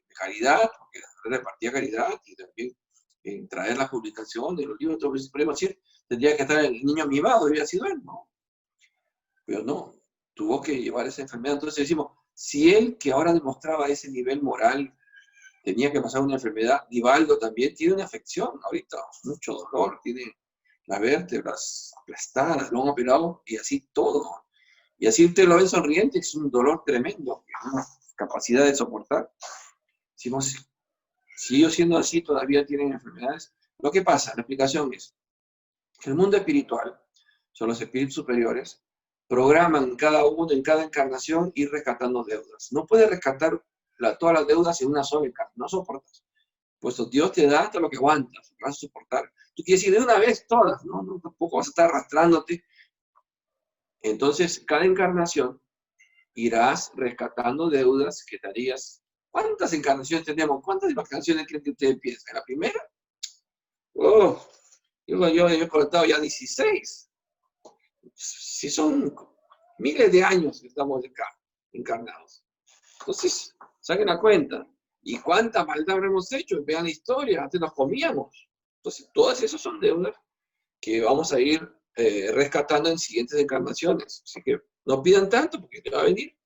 caridad, porque repartía caridad y también en traer la publicación de los libros, todo ese problema, sí, tendría que estar el niño mimado, había sido él, ¿no? Pero no, tuvo que llevar esa enfermedad. Entonces decimos, si él que ahora demostraba ese nivel moral tenía que pasar una enfermedad, Divaldo también tiene una afección ahorita, mucho dolor, tiene las vértebras aplastadas, lo han operado y así todo. Y así usted lo ve sonriente, es un dolor tremendo, una capacidad de soportar. Decimos, si ellos siendo así todavía tienen enfermedades, lo que pasa, la explicación es El mundo espiritual, son los espíritus superiores, programan cada uno en cada encarnación ir rescatando deudas. No puedes rescatar todas las deudas en una sola encarnación, no soportas. Puesto Dios te da hasta lo que aguantas, vas a soportar. Tú quieres decir de una vez todas, no, tampoco vas a estar arrastrándote. Entonces, cada encarnación irás rescatando deudas que te harías. ¿Cuántas encarnaciones tenemos? ¿Cuántas encarnaciones creen que ustedes piensan? ¿La primera? Oh, yo he contado ya 16. Si son miles de años que estamos acá, encarnados. Entonces, saquen la cuenta. ¿Y cuánta maldad habremos hecho? Vean la historia, antes nos comíamos. Entonces, todas esas son deudas que vamos a ir rescatando en siguientes encarnaciones. Así que no pidan tanto porque te va a venir.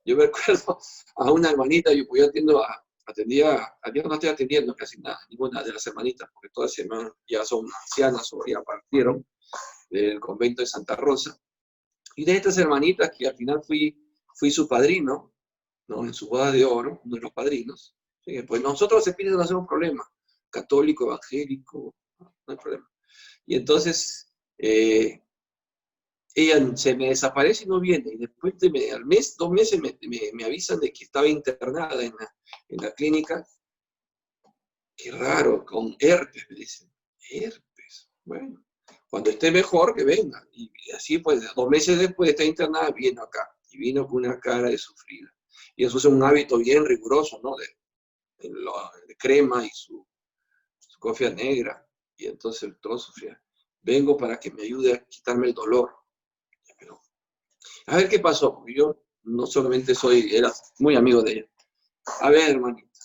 Yo me acuerdo a una hermanita, yo no estoy atendiendo casi nada, ninguna de las hermanitas, porque todas ya son ancianas o ya partieron del convento de Santa Rosa. Y de estas hermanitas que al final fui su padrino, ¿no? En su boda de oro, uno de los padrinos. ¿Sí? Pues nosotros los espíritus no hacemos problema. Católico, evangélico, no hay problema. Y entonces, ella se me desaparece y no viene. Y después al mes, 2 meses, me avisan de que estaba internada en la clínica. Qué raro, con herpes, me dicen. Herpes. Bueno, cuando esté mejor, que venga. Y así, pues, 2 meses después de estar internada, vino acá. Y vino con una cara de sufrida. Y eso es un hábito bien riguroso, ¿no? De crema y su cofia negra. Y entonces todo sufría. Vengo para que me ayude a quitarme el dolor. Pero, a ver qué pasó, porque yo no solamente era muy amigo de ella. A ver, hermanita,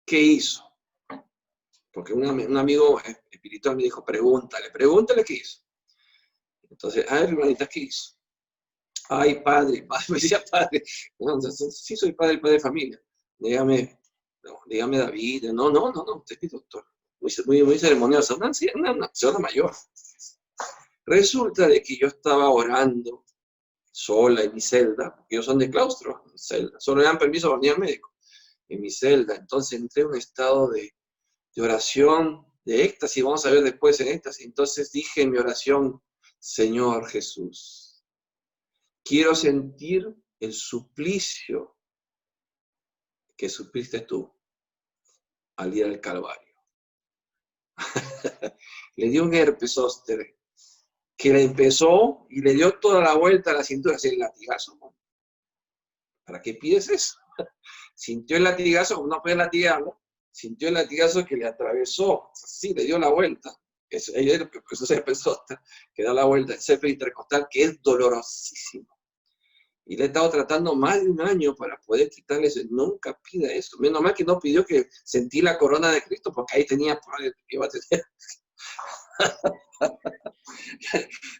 ¿qué hizo? Porque un amigo espiritual me dijo, pregúntale qué hizo. Entonces, a ver, hermanita, ¿qué hizo? Ay, padre, me decía padre. No, sí soy padre de familia. Dígame David. No, usted es mi doctor. Muy ceremoniosa, una señora mayor. Resulta de que yo estaba orando sola en mi celda, porque ellos son de claustro, en celda. Solo le dan permiso a venir al médico en mi celda. Entonces entré en un estado de oración, de éxtasis, vamos a ver después en éxtasis. Entonces dije en mi oración, Señor Jesús, quiero sentir el suplicio que sufriste tú al ir al Calvario. Le dio un herpes zóster que le empezó y le dio toda la vuelta a la cintura, así el latigazo, ¿no? ¿Para qué pides eso? Sintió el latigazo, no fue latigarlo, sintió el latigazo que le atravesó, así le dio la vuelta. Eso es herpes zóster, que da la vuelta, el septo intercostal, que es dolorosísimo. Y le he estado tratando más de 1 año para poder quitarle eso. Nunca pida eso. Menos mal que no pidió que sentí la corona de Cristo, porque ahí tenía que iba a tener.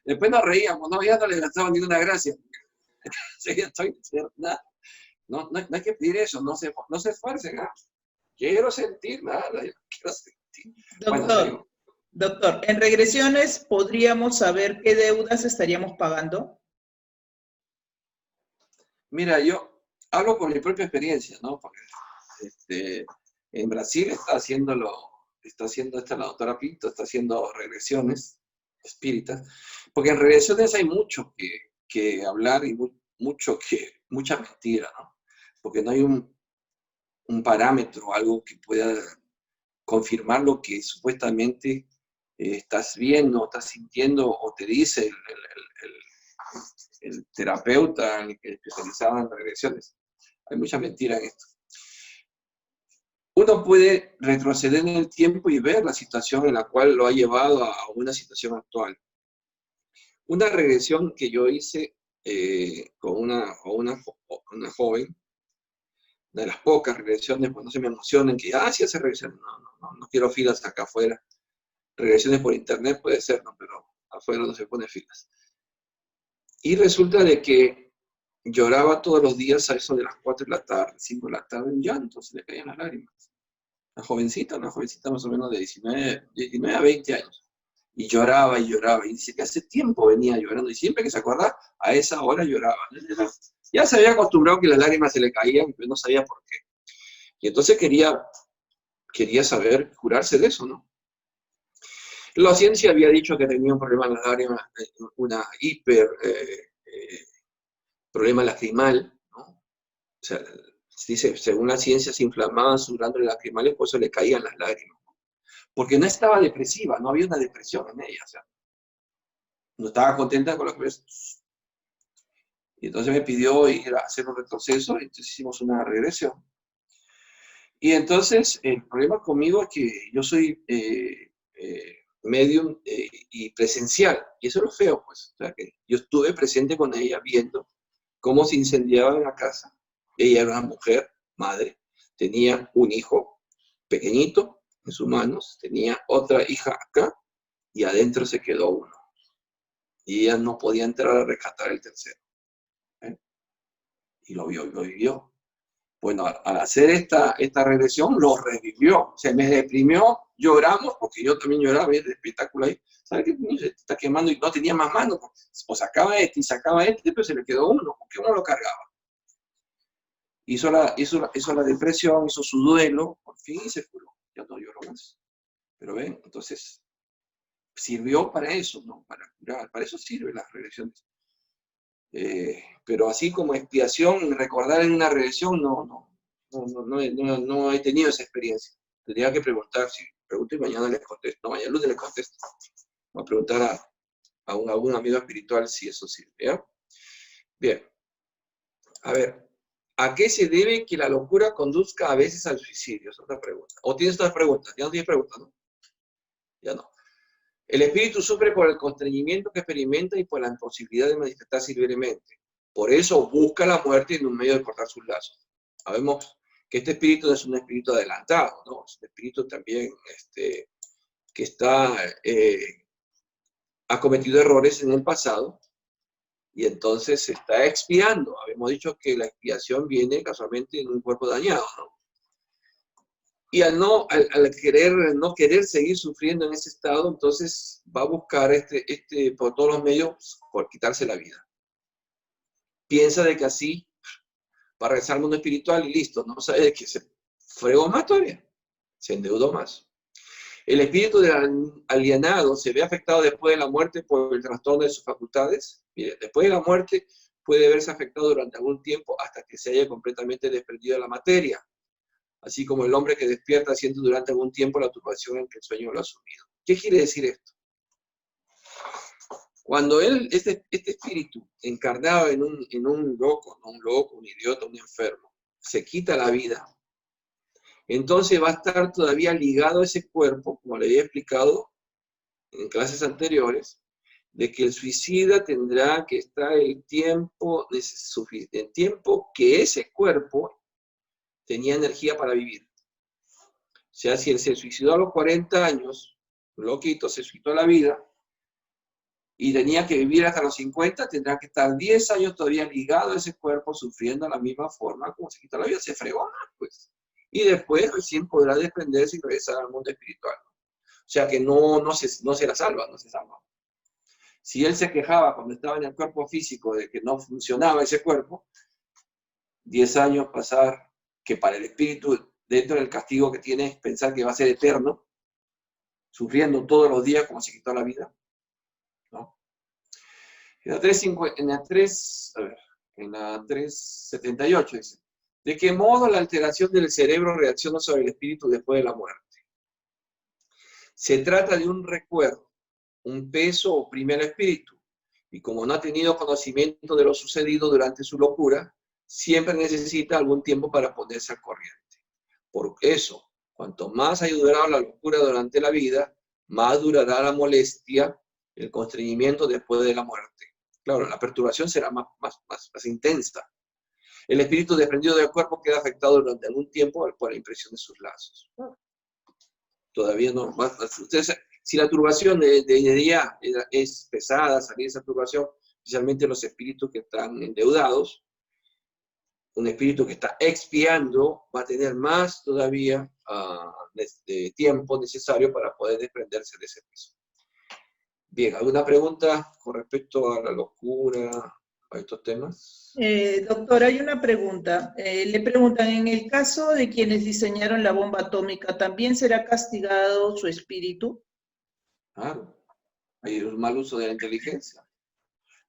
Después nos reíamos, ¿no? Ya no le gastaba ninguna gracia. No hay que pedir eso, no se esfuercen. ¿Ah? Quiero sentir nada, quiero sentir.
Doctor, en regresiones, ¿podríamos saber qué deudas estaríamos pagando?
Mira, yo hablo con mi propia experiencia, ¿no? Porque en Brasil está haciendo la doctora Pinto, está haciendo regresiones espíritas, porque en regresiones hay mucho que hablar y mucha mentira, ¿no? Porque no hay un parámetro, algo que pueda confirmar lo que supuestamente estás viendo, estás sintiendo o te dice el terapeuta especializado en regresiones. Hay mucha mentira en esto. Uno puede retroceder en el tiempo y ver la situación en la cual lo ha llevado a una situación actual. Una regresión que yo hice con una joven, de las pocas regresiones, pues no se me emocionen, que, sí hace regresiones, no quiero filas acá afuera. Regresiones por internet puede ser, ¿no? Pero afuera no se pone filas. Y resulta de que lloraba todos los días a eso de las 4 de la tarde, 5 de la tarde, en llanto, se le caían las lágrimas. Una jovencita más o menos de 19 a 20 años. Y lloraba, y dice que hace tiempo venía llorando, y siempre que se acordaba, a esa hora lloraba. Ya se había acostumbrado que las lágrimas se le caían, pero no sabía por qué. Y entonces quería saber, curarse de eso, ¿no? La ciencia había dicho que tenía un problema en las lágrimas, una problema lacrimal, ¿no? O sea, dice, según la ciencia se inflamaban sus glándulas lacrimales, por eso le caían las lágrimas. Porque no estaba depresiva, no había una depresión en ella, o sea, no estaba contenta con lo que ves. Y entonces me pidió ir a hacer un retroceso, y entonces hicimos una regresión. Y entonces el problema conmigo es que yo soy medium y presencial, y eso es lo feo, pues. O sea, que yo estuve presente con ella viendo cómo se incendiaba en la casa. Ella era una mujer, madre, tenía un hijo pequeñito en sus manos, tenía otra hija acá, y adentro se quedó uno. Y ella no podía entrar a rescatar el tercero. ¿Eh? Y lo vio, lo vivió. Bueno, al hacer esta regresión, lo revivió. Se me deprimió, lloramos, porque yo también lloraba, vi el espectáculo ahí. ¿Sabes qué? Se está quemando y no tenía más manos. O sacaba este y sacaba este, pero se le quedó uno, porque uno lo cargaba. Hizo la depresión, hizo su duelo, por fin se curó. Ya no lloró más. Pero ven, entonces, sirvió para eso, ¿no? Para curar. Para eso sirven las regresiones. Pero así como expiación, recordar en una regresión, no he tenido esa experiencia. Tendría que preguntar, si pregunto y mañana les contesto, no, mañana lunes les contesto. Voy a preguntar a algún amigo espiritual si eso sirve, ¿ya? Bien, a ver, ¿a qué se debe que la locura conduzca a veces al suicidio? Es otra pregunta. ¿O tienes otras preguntas? Ya no tienes preguntas, ¿no? Ya no. El espíritu sufre por el constreñimiento que experimenta y por la imposibilidad de manifestarse libremente. Por eso busca la muerte en un medio de cortar sus lazos. Sabemos que este espíritu no es un espíritu adelantado, ¿no? Es un espíritu también que ha cometido errores en el pasado y entonces se está expiando. Habíamos dicho que la expiación viene casualmente en un cuerpo dañado, ¿no? Y al no querer seguir sufriendo en ese estado, entonces va a buscar por todos los medios por quitarse la vida. Piensa de que así va a regresar al mundo espiritual y listo, no sabe de que se fregó más todavía, se endeudó más. El espíritu del alienado se ve afectado después de la muerte por el trastorno de sus facultades. Mire, después de la muerte puede verse afectado durante algún tiempo hasta que se haya completamente desprendido de la materia, así como el hombre que despierta siente durante algún tiempo la turbación en que el sueño lo ha sumido. ¿Qué quiere decir esto? Cuando este espíritu encarnado en un loco, no un loco, un idiota, un enfermo, se quita la vida, entonces va a estar todavía ligado a ese cuerpo, como le había explicado en clases anteriores, de que el suicida tendrá que estar el tiempo que ese cuerpo tenía energía para vivir. O sea, si él se suicidó a los 40 años, loquito, se suicidó la vida, y tenía que vivir hasta los 50, tendrá que estar 10 años todavía ligado a ese cuerpo, sufriendo de la misma forma como se quitó la vida, se fregó más, pues. Y después recién podrá desprenderse y regresar al mundo espiritual. O sea que no se la salva, no se salva. Si él se quejaba cuando estaba en el cuerpo físico de que no funcionaba ese cuerpo, 10 años pasar, que para el espíritu, dentro del castigo que tiene, es pensar que va a ser eterno, sufriendo todos los días como se quitó la vida, ¿no? En la 378 dice, ¿de qué modo la alteración del cerebro reacciona sobre el espíritu después de la muerte? Se trata de un recuerdo. Un peso oprime al espíritu, y como no ha tenido conocimiento de lo sucedido durante su locura, siempre necesita algún tiempo para ponerse al corriente. Por eso, cuanto más haya durado la locura durante la vida, más durará la molestia, el constreñimiento después de la muerte. Claro, la perturbación será más intensa. El espíritu desprendido del cuerpo queda afectado durante algún tiempo por la impresión de sus lazos. Todavía no. Ustedes, si la turbación de día es pesada, salir de esa turbación, especialmente los espíritus que están endeudados, un espíritu que está expiando va a tener más todavía tiempo necesario para poder desprenderse de ese peso. Bien, ¿alguna pregunta con respecto a la locura, a estos temas?
Doctor, hay una pregunta. Le preguntan, en el caso de quienes diseñaron la bomba atómica, ¿también será castigado su espíritu?
Claro, hay un mal uso de la inteligencia.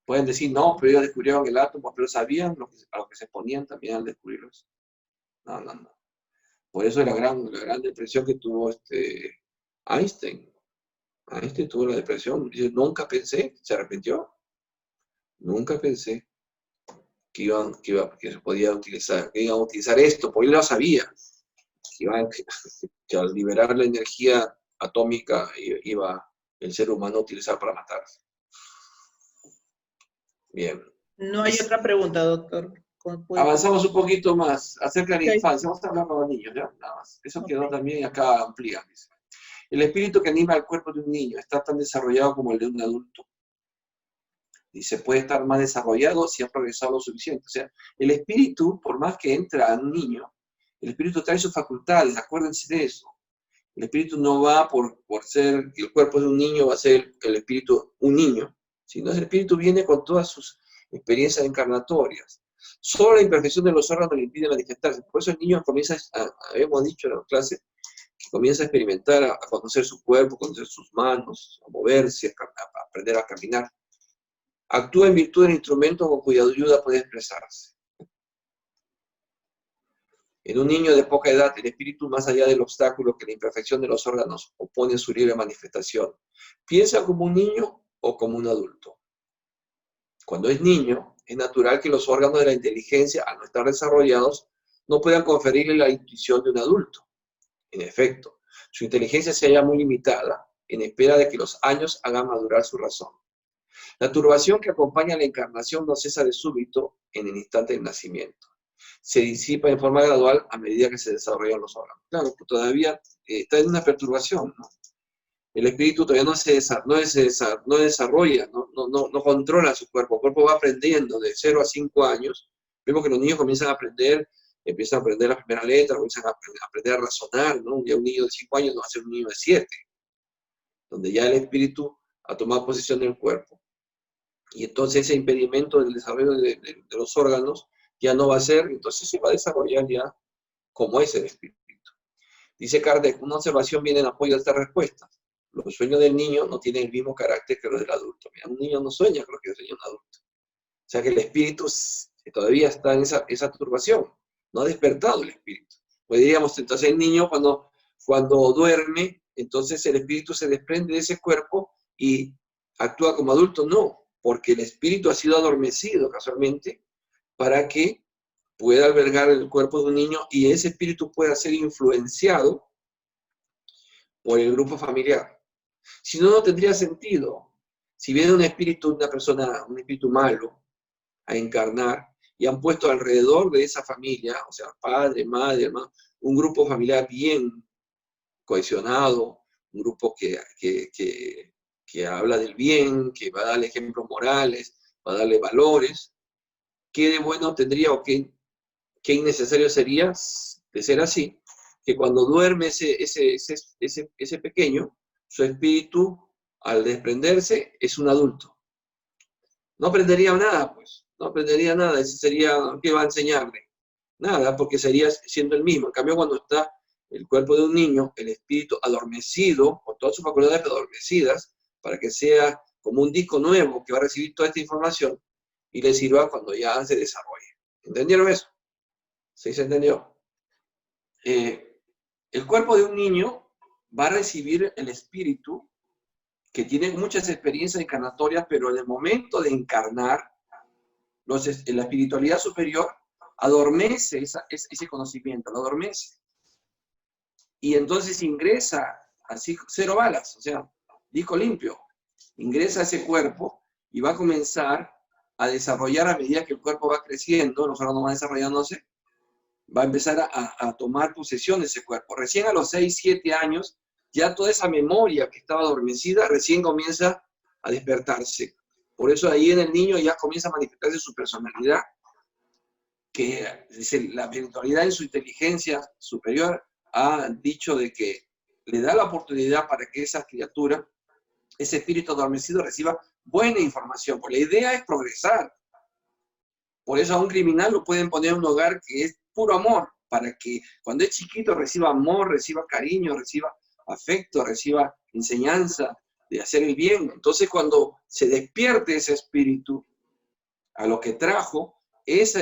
Pueden decir, no, pero ellos descubrieron el átomo, pero sabían a lo que se ponían también al descubrirlo. No, no, no. Por eso la gran depresión que tuvo Einstein. Einstein tuvo la depresión. Dice, nunca pensé, se arrepintió. Nunca pensé que se podía utilizar, que iban a utilizar esto, porque él lo sabía. Que al liberar la energía atómica iba el ser humano a utilizar para matarse. Bien.
No hay otra pregunta, doctor.
Avanzamos un poquito más acerca de la
Ok.
infancia. Vamos a hablar con los niños, ¿ya? Nada más. Eso quedó
Ok.
también y acá amplía. Dice. El espíritu que anima el cuerpo de un niño está tan desarrollado como el de un adulto. Dice, puede estar más desarrollado si ha progresado lo suficiente. O sea, el espíritu, por más que entra a un niño, el espíritu trae sus facultades, acuérdense de eso. El espíritu no va por ser, el cuerpo de un niño va a ser el espíritu un niño, sino el espíritu viene con todas sus experiencias encarnatorias. Solo la imperfección de los órganos le impide manifestarse. Por eso el niño comienza, habíamos dicho en la clase, que comienza a experimentar, a conocer su cuerpo, a conocer sus manos, a moverse, a aprender a caminar. Actúa en virtud del instrumento con cuya ayuda puede expresarse. En un niño de poca edad, el espíritu, más allá del obstáculo que la imperfección de los órganos opone a su libre manifestación, piensa como un niño o como un adulto. Cuando es niño, es natural que los órganos de la inteligencia, al no estar desarrollados, no puedan conferirle la intuición de un adulto. En efecto, su inteligencia se halla muy limitada, en espera de que los años hagan madurar su razón. La turbación que acompaña a la encarnación no cesa de súbito en el instante del nacimiento. Se disipa en forma gradual a medida que se desarrollan los órganos. Claro, que todavía está en una perturbación, ¿no? El espíritu todavía no desarrolla, no controla su cuerpo. El cuerpo va aprendiendo de 0 a 5 años. Vemos que los niños comienzan a aprender la primera letra, comienzan a aprender a razonar, ¿no? Un niño de 5 años no va a ser un niño de 7, donde ya el espíritu ha tomado posesión del cuerpo. Y entonces ese impedimento del desarrollo de los órganos ya no va a ser, entonces se va a desarrollar ya como es el espíritu. Dice Kardec, una observación viene en apoyo a esta respuesta. Los sueños del niño no tienen el mismo carácter que los del adulto. Mira, un niño no sueña con lo que sueña un adulto. O sea que el espíritu todavía está en esa turbación. No ha despertado el espíritu. Pues diríamos, entonces el niño cuando duerme, entonces el espíritu se desprende de ese cuerpo y actúa como adulto. No, porque el espíritu ha sido adormecido casualmente para que pueda albergar el cuerpo de un niño y ese espíritu pueda ser influenciado por el grupo familiar. Si no, no tendría sentido. Si viene un espíritu, un espíritu malo, a encarnar, y han puesto alrededor de esa familia, o sea, padre, madre, hermano, un grupo familiar bien cohesionado, un grupo que habla del bien, que va a darle ejemplos morales, va a darle valores, ¿qué de bueno tendría o qué innecesario sería de ser así? Que cuando duerme ese pequeño, su espíritu, al desprenderse, es un adulto. No aprendería nada, pues. No aprendería nada. Ese sería, ¿qué va a enseñarle? Nada, porque sería siendo el mismo. En cambio, cuando está el cuerpo de un niño, el espíritu adormecido, con todas sus facultades adormecidas, para que sea como un disco nuevo que va a recibir toda esta información y le sirva cuando ya se desarrolle. ¿Entendieron eso? ¿Sí se entendió? El cuerpo de un niño va a recibir el espíritu que tiene muchas experiencias encarnatorias, pero en el momento de encarnar, la espiritualidad superior adormece ese conocimiento, lo adormece. Y entonces ingresa, así, 0 balas, o sea, disco limpio, ingresa a ese cuerpo y va a comenzar a desarrollar a medida que el cuerpo va creciendo, los órganos van desarrollándose, va a empezar a tomar posesión de ese cuerpo. Recién a los 6, 7 años, ya toda esa memoria que estaba adormecida recién comienza a despertarse. Por eso ahí en el niño ya comienza a manifestarse su personalidad, que la espiritualidad en su inteligencia superior ha dicho de que le da la oportunidad para que esa criatura, ese espíritu adormecido, reciba buena información. Porque la idea es progresar. Por eso a un criminal lo pueden poner en un hogar que es puro amor, para que cuando es chiquito reciba amor, reciba cariño, reciba afecto, reciba enseñanza de hacer el bien. Entonces, cuando se despierte ese espíritu a lo que trajo, esa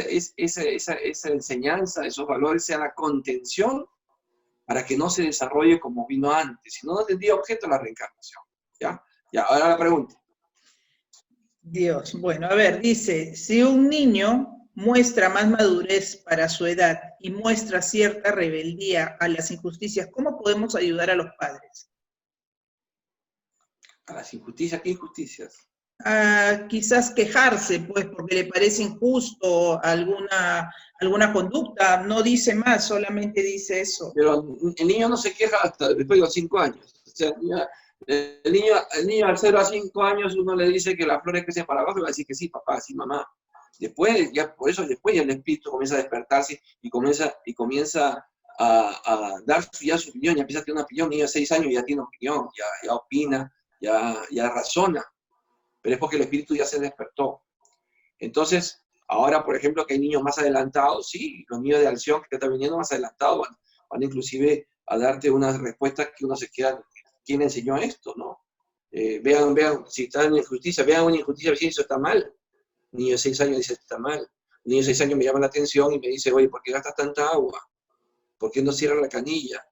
enseñanza, esos valores, sea la contención para que no se desarrolle como vino antes. Si no, no tendría objeto la reencarnación. ¿Ya? Ya, ahora la pregunta.
Dios, bueno, a ver, dice, si un niño muestra más madurez para su edad y muestra cierta rebeldía a las injusticias, ¿cómo podemos ayudar a los padres?
A las injusticias, ¿qué injusticias?
Quizás quejarse, pues, porque le parece injusto alguna conducta, no dice más, solamente dice eso.
Pero el niño no se queja hasta después de los 5 años. O sea, el niño al 0 a 5 años uno le dice que las flores crecen para abajo y va a decir que sí, papá, sí, mamá. Después, ya por eso después ya el espíritu comienza a despertarse y comienza a dar ya su opinión, ya empieza a tener una opinión. Niño de 6 años ya tiene opinión, ya opina, ya razona. Pero es porque el espíritu ya se despertó. Entonces, ahora, por ejemplo, que hay niños más adelantados, sí, los niños de acción que están viniendo más adelantados van inclusive a darte unas respuestas que uno se queda, ¿quién enseñó esto, no? Vean, si están en injusticia, vean una injusticia, si eso está mal. Un niño de 6 años dice, está mal. Un niño de 6 años me llama la atención y me dice, oye, ¿por qué gastas tanta agua? ¿Por qué no cierras la canilla?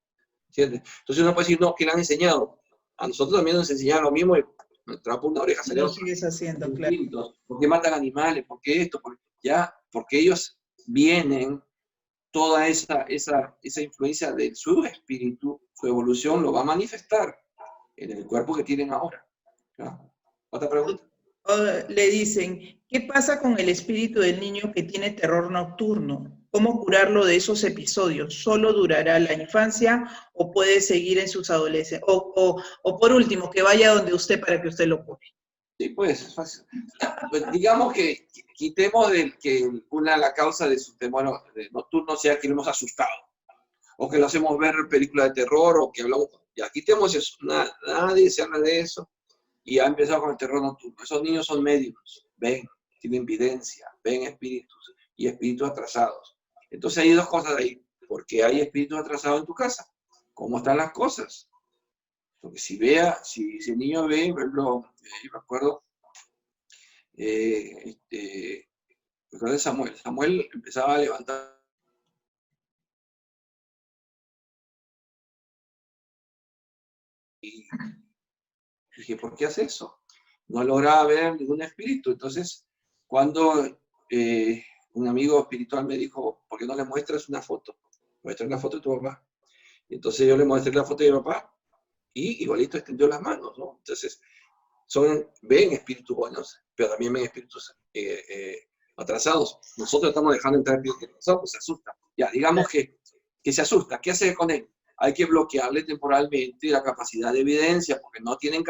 ¿Entiendes? Entonces uno puede decir, no, ¿qué le han enseñado? A nosotros también nos enseñaron lo mismo y nos trapa una oreja, sale
Lo
otra.
sigues haciendo, claro.
¿Por qué matan animales? ¿Por qué esto? Porque ellos vienen, toda esa influencia de su espíritu, su evolución lo va a manifestar en el cuerpo que tienen ahora. ¿Ya? ¿Otra pregunta?
Le dicen, ¿qué pasa con el espíritu del niño que tiene terror nocturno? ¿Cómo curarlo de esos episodios? ¿Solo durará la infancia o puede seguir en sus adolescencias? O por último, que vaya donde usted para que usted lo cure.
Sí, pues, es fácil. Pues, digamos que quitemos que la causa de su temor nocturno sea que lo hemos asustado, o que lo hacemos ver películas de terror, o que hablamos, ya quitemos eso, nadie se habla de eso, y ha empezado con el terror nocturno. Esos niños son médicos, ven, tienen evidencia, ven espíritus, y espíritus atrasados. Entonces hay dos cosas ahí, porque hay espíritus atrasados en tu casa, ¿cómo están las cosas? Porque si el niño ve, por ejemplo, yo me acuerdo, de Samuel. Samuel empezaba a levantar y dije, ¿por qué hace eso? No lograba ver ningún espíritu. Entonces, cuando un amigo espiritual me dijo, ¿por qué no le muestras una foto? Muestra una foto de tu papá. Y entonces yo le mostré la foto de mi papá y igualito extendió las manos, ¿no? Entonces, ven espíritus buenos, pero también ven espíritus atrasados. Nosotros estamos dejando entrar espíritus atrasados, pues se asusta. Ya, digamos que se asusta. ¿Qué hace con él? Hay que bloquearle temporalmente la capacidad de evidencia, porque no tienen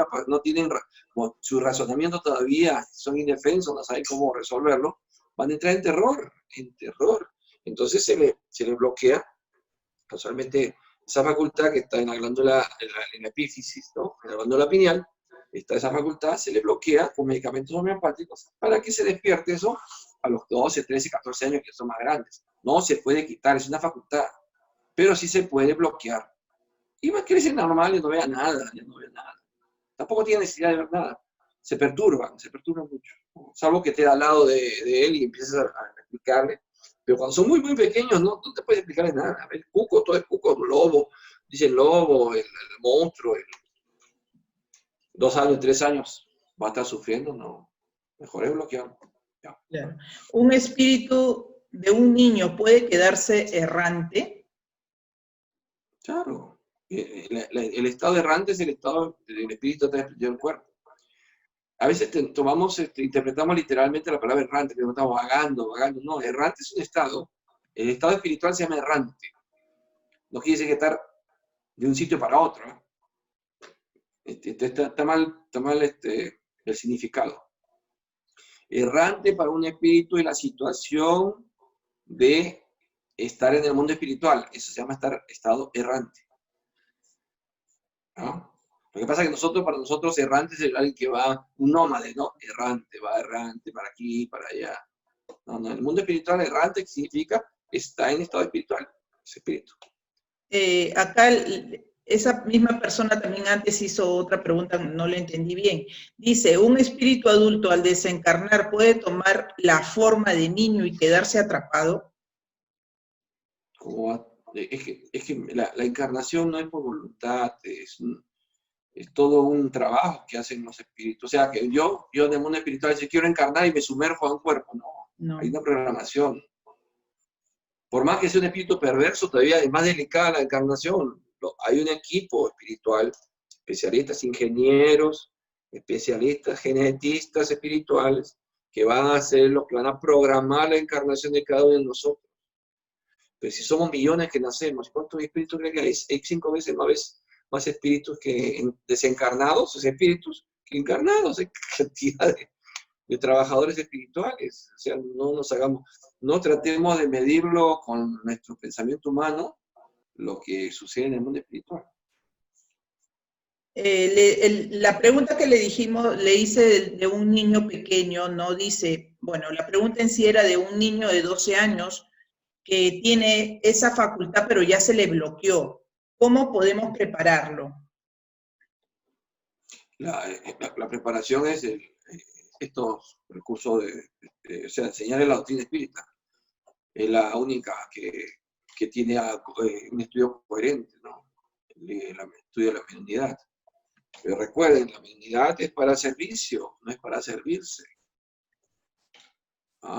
su razonamiento todavía, son indefensos, no saben cómo resolverlo, van a entrar en terror, Entonces se le bloquea, casualmente, esa facultad que está en la glándula, en la epífisis, ¿no? En la glándula pineal, está esa facultad, se le bloquea con medicamentos homeopáticos para que se despierte eso a los 12, 13, 14 años, que son más grandes. No se puede quitar, es una facultad, pero sí se puede bloquear. Y va a crecer normal y no vea nada, ya no vea nada. Tampoco tiene necesidad de ver nada. Se perturban mucho. Salvo que esté al lado de él y empieces a explicarle. Pero cuando son muy, muy pequeños, no te puedes explicarles nada. El cuco, todo es cuco, lobo. Dice el lobo, el monstruo. 2 años, 3 años, va a estar sufriendo, no. Mejor es bloquearlo.
Claro. ¿Un espíritu de un niño puede quedarse errante?
Claro. El estado errante es el estado del espíritu del cuerpo. A veces interpretamos literalmente la palabra errante, que no estamos vagando. No, errante es un estado. El estado espiritual se llama errante. No quiere decir que estar de un sitio para otro. Está mal el significado. Errante para un espíritu es la situación de estar en el mundo espiritual. Eso se llama estado errante. ¿No? Lo que pasa es que para nosotros errante es alguien que va, un nómade, ¿no? Errante, va errante para aquí, para allá. No, en el mundo espiritual errante significa está en estado espiritual, ese espíritu.
Acá esa misma persona también antes hizo otra pregunta, no la entendí bien. Dice, ¿un espíritu adulto al desencarnar puede tomar la forma de niño y quedarse atrapado?
Es que la encarnación no es por voluntad, es todo un trabajo que hacen los espíritus. O sea, que yo en el mundo espiritual, si quiero encarnar y me sumerjo a un cuerpo, no. Hay una programación. Por más que sea un espíritu perverso, todavía es más delicada la encarnación. Hay un equipo espiritual, especialistas ingenieros, especialistas genetistas espirituales, que van a hacer lo que van a programar la encarnación de cada uno de nosotros. Pero si somos millones que nacemos, ¿cuántos espíritus creen que hay? Hay 5 veces más espíritus que desencarnados, esos espíritus, que encarnados. Hay cantidad de trabajadores espirituales. O sea, no tratemos de medirlo con nuestro pensamiento humano lo que sucede en el mundo espiritual.
La pregunta que le hice de un niño pequeño, no dice, bueno, la pregunta en sí era de un niño de 12 años que tiene esa facultad, pero ya se le bloqueó. ¿Cómo podemos prepararlo?
La preparación es estos recursos o sea, enseñar la doctrina espírita. Es la única que tiene un estudio coherente, ¿no? El estudio de la mediunidad. Pero recuerden, la mediunidad es para servicio, no es para servirse.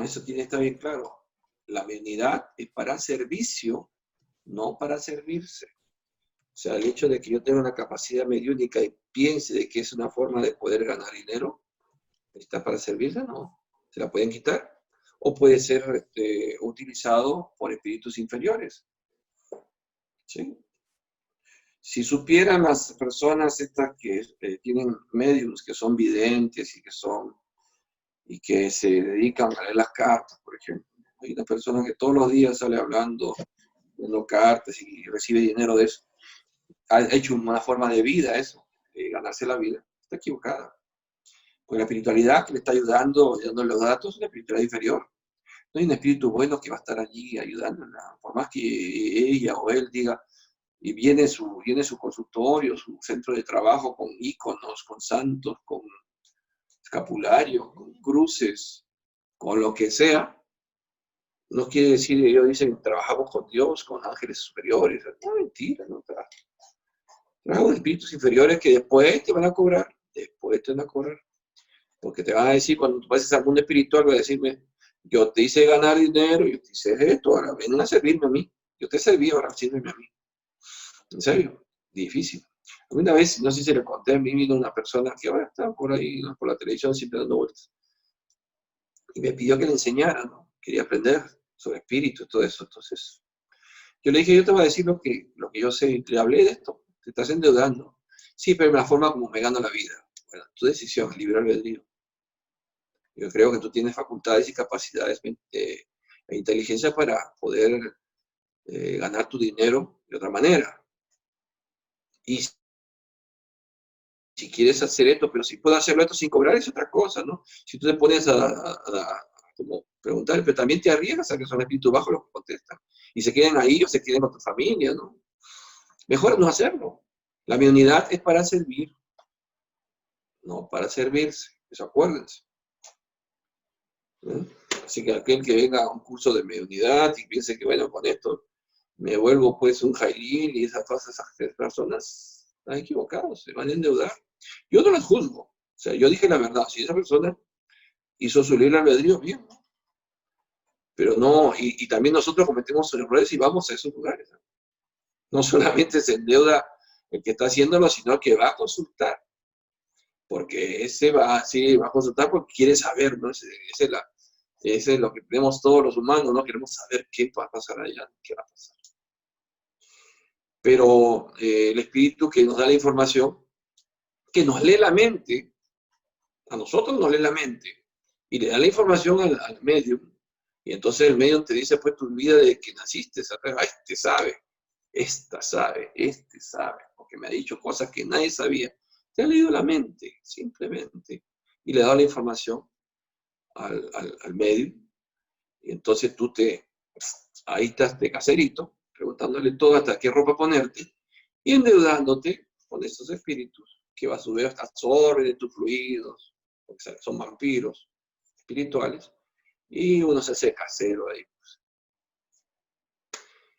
Eso tiene que estar bien claro. La mediunidad es para servicio, no para servirse. O sea, el hecho de que yo tenga una capacidad mediúnica y piense de que es una forma de poder ganar dinero, ¿está para servirse? No. ¿Se la pueden quitar? O puede ser utilizado por espíritus inferiores. ¿Sí? Si supieran las personas estas que tienen mediums, que son videntes y que se dedican a leer las cartas, por ejemplo. Hay una persona que todos los días sale hablando, dando cartas y recibe dinero de eso. Ha hecho una forma de vida eso, de ganarse la vida. Está equivocada. Porque la espiritualidad que le está ayudando, dando los datos, es una espiritualidad inferior. No hay un espíritu bueno que va a estar allí ayudándola. Por más que ella o él diga, y viene su consultorio, su centro de trabajo con íconos, con santos, con escapularios, con cruces, con lo que sea, no quiere decir, ellos dicen, trabajamos con Dios, con ángeles superiores. No, mentira, no. Trabajo con espíritus inferiores que después te van a cobrar, porque te van a decir, cuando tú pases al mundo espiritual, vas a decirme, yo te hice ganar dinero, yo te hice esto, ahora ven a servirme a mí. Yo te serví, ahora sírveme a mí. En serio, difícil. Una vez, no sé si le conté, a mí vino una persona que ahora está por ahí, ¿no? Por la televisión, siempre dando vueltas. Y me pidió que le enseñara, ¿no? Quería aprender sobre espíritu y todo eso. Entonces, yo le dije, yo te voy a decir lo que yo sé. Le hablé de esto. Te estás endeudando. Sí, pero es la forma como me gano la vida. Bueno, tu decisión, libre albedrío. Yo creo que tú tienes facultades y capacidades e inteligencia para poder ganar tu dinero de otra manera. Y si quieres hacer esto, pero si puedo hacerlo esto sin cobrar es otra cosa, ¿no? Si tú te pones a como preguntar, pero también te arriesgas a que son espíritus bajos los que contestan. Y se queden ahí o se queden con tu familia, ¿no? Mejor no hacerlo. La mediunidad es para servir, no para servirse. Eso acuérdense. ¿Eh? Así que aquel que venga a un curso de mediunidad y piense que, bueno, con esto me vuelvo pues un jailil y esas personas están equivocados, se van a endeudar. Yo no las juzgo. O sea, yo dije la verdad. Si esa persona hizo su libre albedrío, bien, ¿no? Pero no, y también nosotros cometemos errores y vamos a esos lugares, ¿no? No solamente se endeuda el que está haciéndolo, sino el que va a consultar. Porque ese sí, va a consultar porque quiere saber, ¿no? Ese es lo que tenemos todos los humanos, ¿no? Queremos saber qué va a pasar allá, qué va a pasar. Pero el espíritu que nos da la información, que nos lee la mente, a nosotros nos lee la mente, y le da la información al medium, y entonces el medium te dice, pues, tu vida de que naciste, este sabe, esta sabe, este sabe, porque me ha dicho cosas que nadie sabía. Te ha leído la mente, simplemente, y le da la información al medium, y entonces tú ahí estás de caserito, preguntándole todo hasta qué ropa ponerte, y endeudándote con estos espíritus, que va a su vez absorben tus fluidos, porque son vampiros espirituales, y uno se hace casero ahí.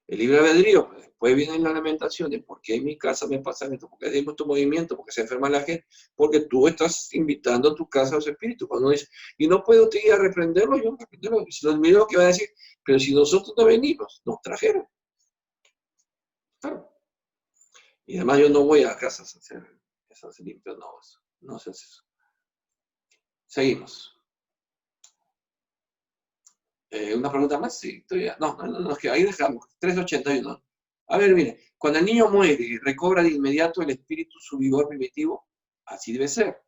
El libre albedrío, pues, después vienen las lamentaciones, ¿por qué en mi casa me pasa esto? ¿Por qué hay mucho movimiento? ¿Por qué se enferma la gente? Porque tú estás invitando a tu casa a los espíritus. Cuando uno dice, y no puedo ir a reprenderlo, yo reprenderlo. Si los miro, que va a decir, pero si nosotros no venimos, nos trajeron. Claro. Y además yo no voy a casas a hacer esas limpias, no se hace eso. Seguimos. ¿Una pregunta más? Sí, todavía. No, es que ahí dejamos. 381. A ver, mire, cuando el niño muere y recobra de inmediato el espíritu su vigor primitivo, así debe ser,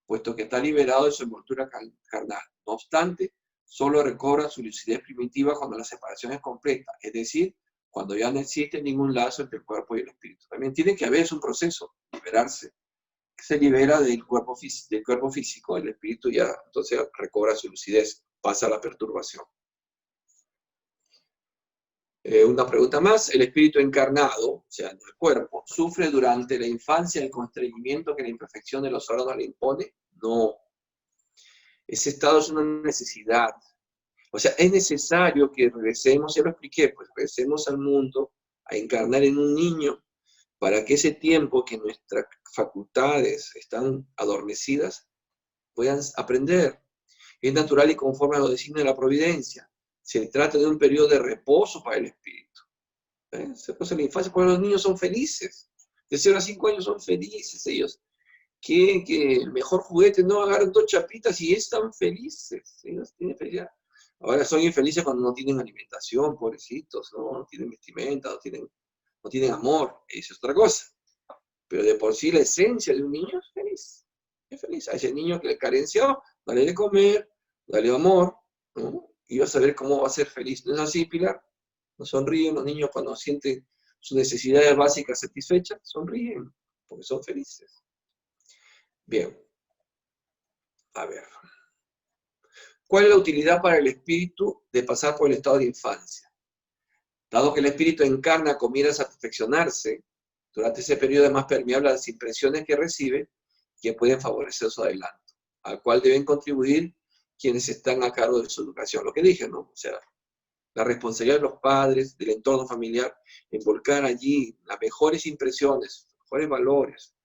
puesto que está liberado de su envoltura carnal. No obstante, solo recobra su lucidez primitiva cuando la separación es completa, es decir, cuando ya no existe ningún lazo entre el cuerpo y el espíritu. También tiene que haber un proceso, liberarse. Se libera del cuerpo físico, el espíritu ya entonces recobra su lucidez, pasa la perturbación. Una pregunta más, ¿el espíritu encarnado, o sea, el cuerpo, sufre durante la infancia el constreñimiento que la imperfección de los órganos le impone? No. Ese estado es una necesidad. O sea, es necesario que regresemos, ya lo expliqué, pues regresemos al mundo a encarnar en un niño para que ese tiempo que nuestras facultades están adormecidas puedan aprender. Es natural y conforme a lo designa la providencia. Se trata de un periodo de reposo para el espíritu. Se pasa en la infancia, porque los niños son felices. De 0 a 5 años son felices ellos. Que el mejor juguete no agarran 2 chapitas y están felices. Ellos tienen felicidad. Ahora son infelices cuando no tienen alimentación, pobrecitos, no tienen vestimenta, no tienen amor. Eso es otra cosa. Pero de por sí la esencia de un niño es feliz. Es feliz. A ese niño que le carenció, dale de comer, dale amor, ¿no? Y vas a ver cómo va a ser feliz. ¿No es así, Pilar? ¿No sonríen los niños cuando sienten sus necesidades básicas satisfechas? Sonríen, porque son felices. Bien. A ver. ¿Cuál es la utilidad para el espíritu de pasar por el estado de infancia? Dado que el espíritu encarna, comienza a perfeccionarse, durante ese periodo es más permeable a las impresiones que recibe, que pueden favorecer su adelanto, al cual deben contribuir quienes están a cargo de su educación. Lo que dije, ¿no? O sea, la responsabilidad de los padres, del entorno familiar, involucrar allí las mejores impresiones, los mejores valores,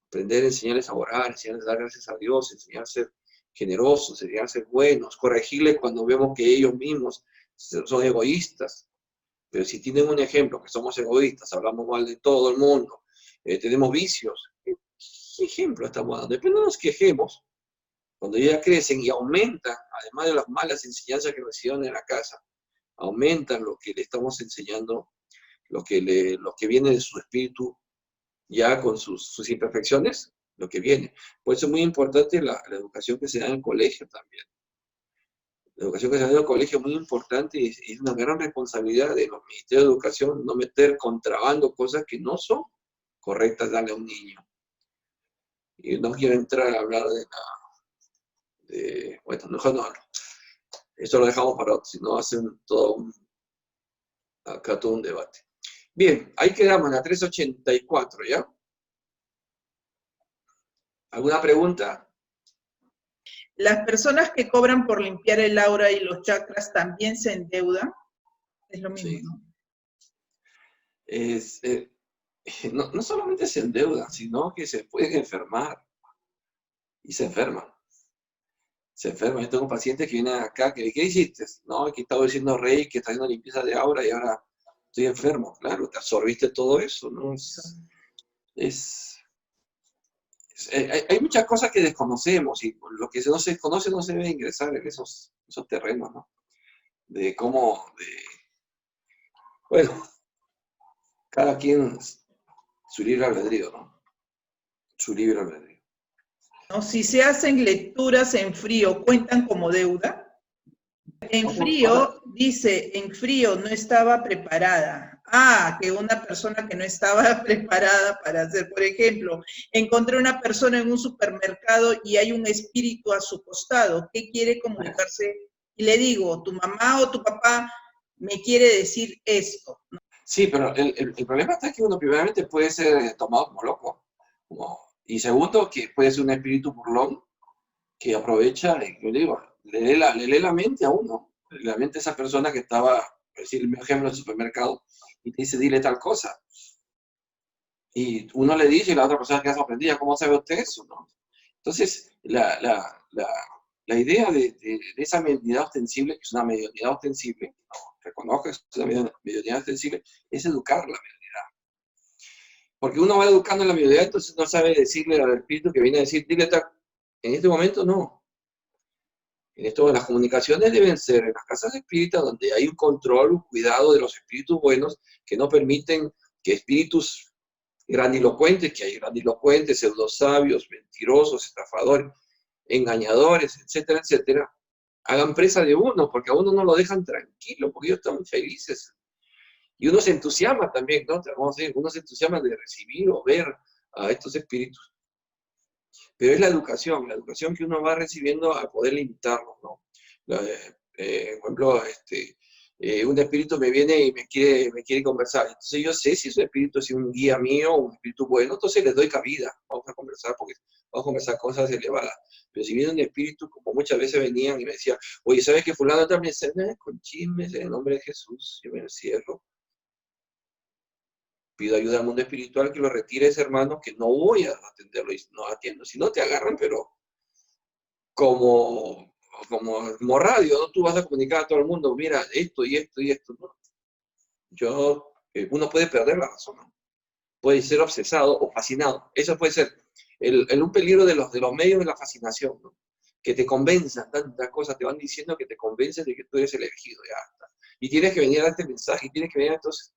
aprender a enseñarles a orar, enseñarles a dar gracias a Dios, enseñar a ser generosos, enseñar a ser buenos, corregirles cuando vemos que ellos mismos son egoístas. Pero si tienen un ejemplo que somos egoístas, hablamos mal de todo el mundo, tenemos vicios, ¿qué ejemplo estamos dando? Después no nos quejemos cuando ya crecen y aumentan, además de las malas enseñanzas que recibieron en la casa, aumentan lo que le estamos enseñando, lo que viene de su espíritu, ya con sus imperfecciones, lo que viene. Por eso es muy importante la educación que se da en el colegio también. La educación que se da en el colegio es muy importante y es una gran responsabilidad de los ministerios de educación no meter contrabando, cosas que no son correctas darle a un niño. Y no quiero entrar a hablar bueno, mejor no. Esto lo dejamos para otros, si no hacen acá todo un debate. Bien, ahí quedamos en la 384, ¿ya? ¿Alguna pregunta?
¿Las personas que cobran por limpiar el aura y los chakras también se endeudan? Es lo mismo,
sí. ¿No? No solamente se endeudan, sino que se pueden enfermar. Y se enferman. Se enferman. Yo tengo pacientes que vienen acá, ¿qué hiciste? No, aquí estaba diciendo Rey que está haciendo limpieza de aura y ahora estoy enfermo. Claro, te absorbiste todo eso, ¿no? Hay muchas cosas que desconocemos y lo que no se conoce no se debe ingresar en esos terrenos, ¿no? De cómo, bueno, cada quien su libre albedrío, ¿no? Su libre albedrío.
¿No? Si se hacen lecturas en frío, ¿cuentan como deuda? En frío, dice, en frío no estaba preparada. Ah, que una persona que no estaba preparada para hacer, por ejemplo, encontré una persona en un supermercado y hay un espíritu a su costado. ¿Qué quiere comunicarse? Y le digo, tu mamá o tu papá me quiere decir esto, ¿no?
Sí, pero el problema está que uno primeramente puede ser tomado como loco. Y segundo, que puede ser un espíritu burlón que aprovecha, y yo digo, le lee la mente a uno. La mente a esa persona que estaba, por decir mi ejemplo, en el supermercado, y te dice, dile tal cosa. Y uno le dice y la otra persona queda sorprendida, ¿cómo sabe usted eso? ¿No? Entonces, la idea de esa mediunidad ostensible, que es una mediunidad ostensible, no, reconozco que es una mediunidad ostensible, es educarla. Porque uno va educando en la mediunidad, entonces no sabe decirle al espíritu que viene a decir, dile tal. En este momento no. En esto, las comunicaciones deben ser en las casas espíritas donde hay un control, un cuidado de los espíritus buenos que no permiten que espíritus grandilocuentes, que hay grandilocuentes, pseudosabios, mentirosos, estafadores, engañadores, etcétera, etcétera, hagan presa de uno, porque a uno no lo dejan tranquilo, porque ellos están felices. Y uno se entusiasma también, ¿no? Vamos a decir, uno se entusiasma de recibir o ver a estos espíritus. Pero es la educación que uno va recibiendo al poder limitarlos, ¿no? Por ejemplo, un espíritu me viene y me quiere conversar. Entonces yo sé si ese espíritu es un guía mío, un espíritu bueno, entonces les doy cabida. Vamos a conversar porque vamos a conversar cosas elevadas. Pero si viene un espíritu, como muchas veces venían y me decían, oye, ¿sabes que fulano también se con chismes en el nombre de Jesús? Yo me encierro. Pido ayuda al mundo espiritual que lo retire ese hermano, que no voy a atenderlo y no atiendo. Si no te agarran, pero como radio, ¿no? Tú vas a comunicar a todo el mundo, mira, esto y esto y esto, ¿no? Uno puede perder la razón, ¿no? Puede ser obsesado o fascinado. Eso puede ser un peligro de los medios de la fascinación, ¿no? Que te convenzan, tantas cosas te van diciendo que te convencen de que tú eres el elegido, ya está. Y tienes que venir a este mensaje, y tienes que venir a entonces,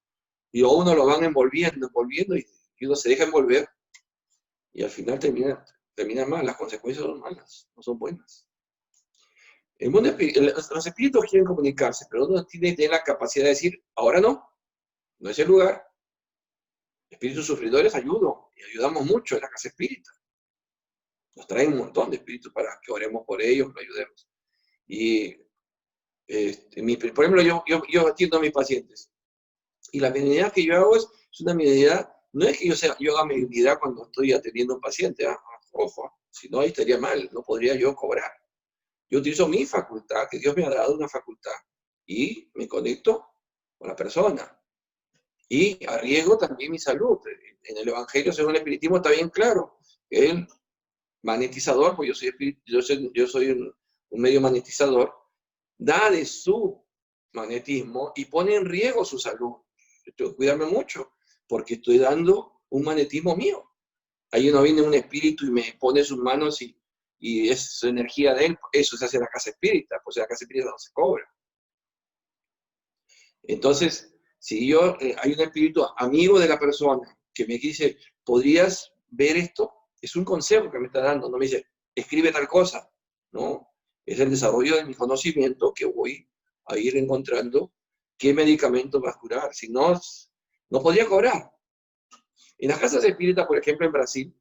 y a uno lo van envolviendo, y uno se deja envolver, y al final termina mal, las consecuencias son malas, no son buenas. Los espíritus quieren comunicarse, pero uno tiene que tener la capacidad de decir, ahora no es el lugar. Espíritus sufridores ayudo, y ayudamos mucho en la casa espírita. Nos traen un montón de espíritus para que oremos por ellos, que lo ayudemos. Y, por ejemplo, yo atiendo a mis pacientes, y la mediunidad que yo hago es una mediunidad, no es que yo haga mediunidad cuando estoy atendiendo a un paciente, ojo, si no ahí estaría mal, no podría yo cobrar. Yo utilizo mi facultad, que Dios me ha dado una facultad, y me conecto con la persona. Y arriesgo también mi salud. En el Evangelio, según el Espiritismo, está bien claro. El magnetizador, pues yo soy un medio magnetizador, da de su magnetismo y pone en riesgo su salud. Tengo que cuidarme mucho, porque estoy dando un magnetismo mío. Ahí no viene un espíritu y me pone sus manos y es su energía de él. Eso se hace en la casa espírita, pues en la casa espírita no se cobra. Entonces, si hay un espíritu amigo de la persona que me dice, ¿podrías ver esto? Es un consejo que me está dando, no me dice, escribe tal cosa, no, es el desarrollo de mi conocimiento que voy a ir encontrando qué medicamento va a curar, si no, no podría cobrar. En las casas espíritas, por ejemplo, en Brasil,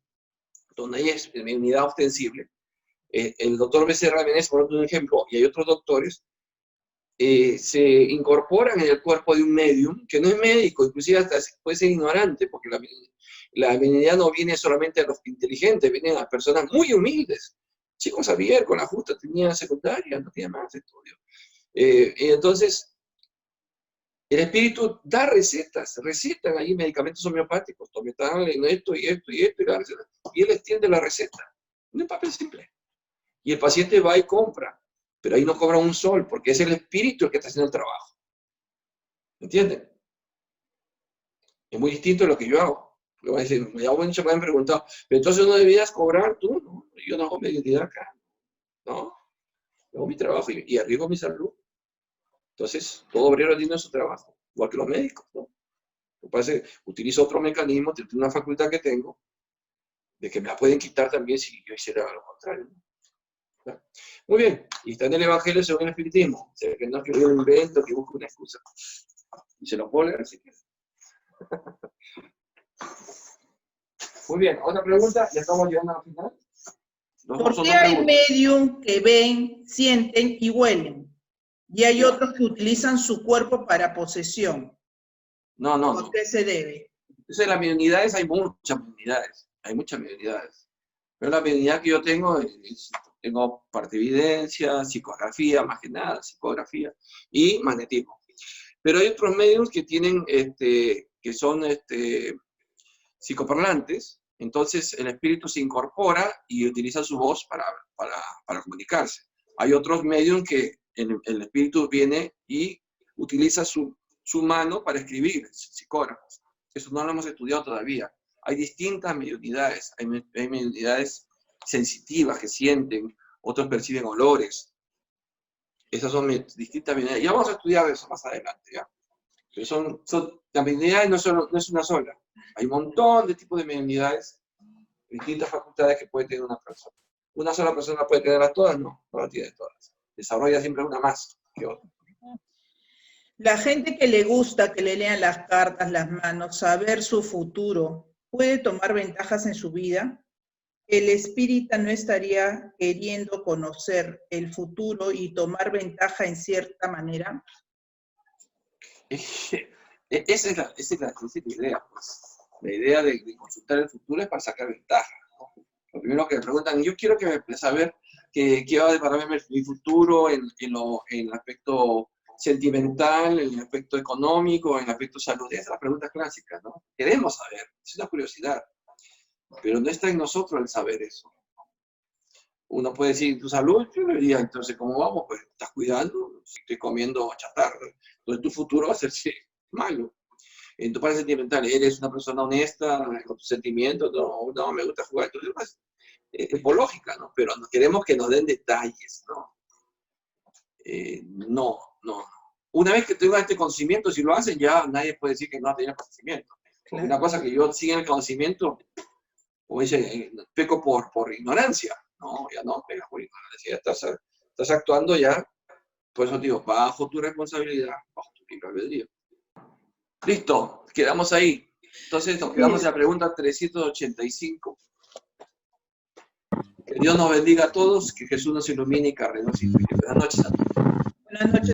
donde hay unidad ostensible, el doctor Becerra Menezes, por un ejemplo, y hay otros doctores, se incorporan en el cuerpo de un medium, que no es médico, inclusive hasta puede ser ignorante, porque la mediunidad no viene solamente a los inteligentes, vienen a personas muy humildes. Chico Xavier con la justa tenía secundaria, no tenía más estudio. Y entonces, el espíritu da recetan ahí medicamentos homeopáticos, tome tal, en esto y esto y esto, y él extiende la receta. Un papel simple. Y el paciente va y compra, pero ahí no cobra un sol, porque es el espíritu el que está haciendo el trabajo. ¿Entienden? Es muy distinto a lo que yo hago. Porque van a decir, ya muchos me han preguntado, pero entonces no debías cobrar tú, ¿no? Yo no hago mediunidad acá, ¿no? Yo hago mi trabajo y arriesgo mi salud. Entonces, todo obrero tiene su trabajo, igual que los médicos, ¿no? Lo que pasa es que utilizo otro mecanismo, una facultad que tengo, de que me la pueden quitar también si yo hiciera lo contrario. ¿No? Muy bien, y está en el Evangelio según el Espiritismo. O sea, que no es que yo invento, que busco una excusa. Y se lo puedo leer si quieres. Muy bien, otra pregunta, ya estamos llegando al final.
¿Por qué hay medium que ven, sienten y huelen? Y hay otros que utilizan su cuerpo para posesión.
No.
¿Por qué se debe?
Entonces, las mediunidades, hay muchas mediunidades. Pero la mediunidad que yo tengo tengo partividencia, psicografía, más que nada, psicografía y magnetismo. Pero hay otros medios que tienen, que son psicoparlantes, entonces el espíritu se incorpora y utiliza su voz para comunicarse. Hay otros medios que el espíritu viene y utiliza su mano para escribir, psicógrafos. Eso no lo hemos estudiado todavía. Hay distintas mediunidades. Hay mediunidades sensitivas que sienten, otros perciben olores. Esas son distintas mediunidades. Ya vamos a estudiar eso más adelante, ¿ya? Pero las mediunidades no es una sola. Hay un montón de tipos de mediunidades, distintas facultades que puede tener una persona. ¿Una sola persona puede tenerlas todas? No las tiene todas. Desarrolla siempre una más que otra.
La gente que le gusta que le lean las cartas, las manos, saber su futuro, ¿puede tomar ventajas en su vida? ¿El espírita no estaría queriendo conocer el futuro y tomar ventaja en cierta manera?
Esa es la idea, pues. La idea de consultar el futuro es para sacar ventaja, ¿no? Lo primero que me preguntan, yo quiero saber qué va a depararme mi futuro en el aspecto sentimental, en el aspecto económico, en el aspecto salud. Esa es la pregunta clásica, ¿no? Queremos saber, es una curiosidad, pero no está en nosotros el saber eso. Uno puede decir, tu salud, yo le diría, entonces, ¿cómo vamos? Pues, ¿estás cuidando? Si estoy comiendo chatarra, entonces tu futuro va a ser malo. En tu parte sentimental, ¿eres una persona honesta con tus sentimientos? No, me gusta jugar. Entonces, pues, es por lógica, ¿no? Pero queremos que nos den detalles, ¿no? No. Una vez que tengan este conocimiento, si lo hacen, ya nadie puede decir que no ha tenido conocimiento. Porque una cosa que yo siga el conocimiento, como dice, peco por ignorancia. No, ya no, pecas por ignorancia. Ya estás actuando ya, por eso digo, bajo tu responsabilidad, bajo tu libre albedrío. Listo, quedamos ahí. Entonces nos quedamos en la pregunta 385. Que Dios nos bendiga a todos, que Jesús nos ilumine y cargue. Buenas noches a todos.
Buenas noches.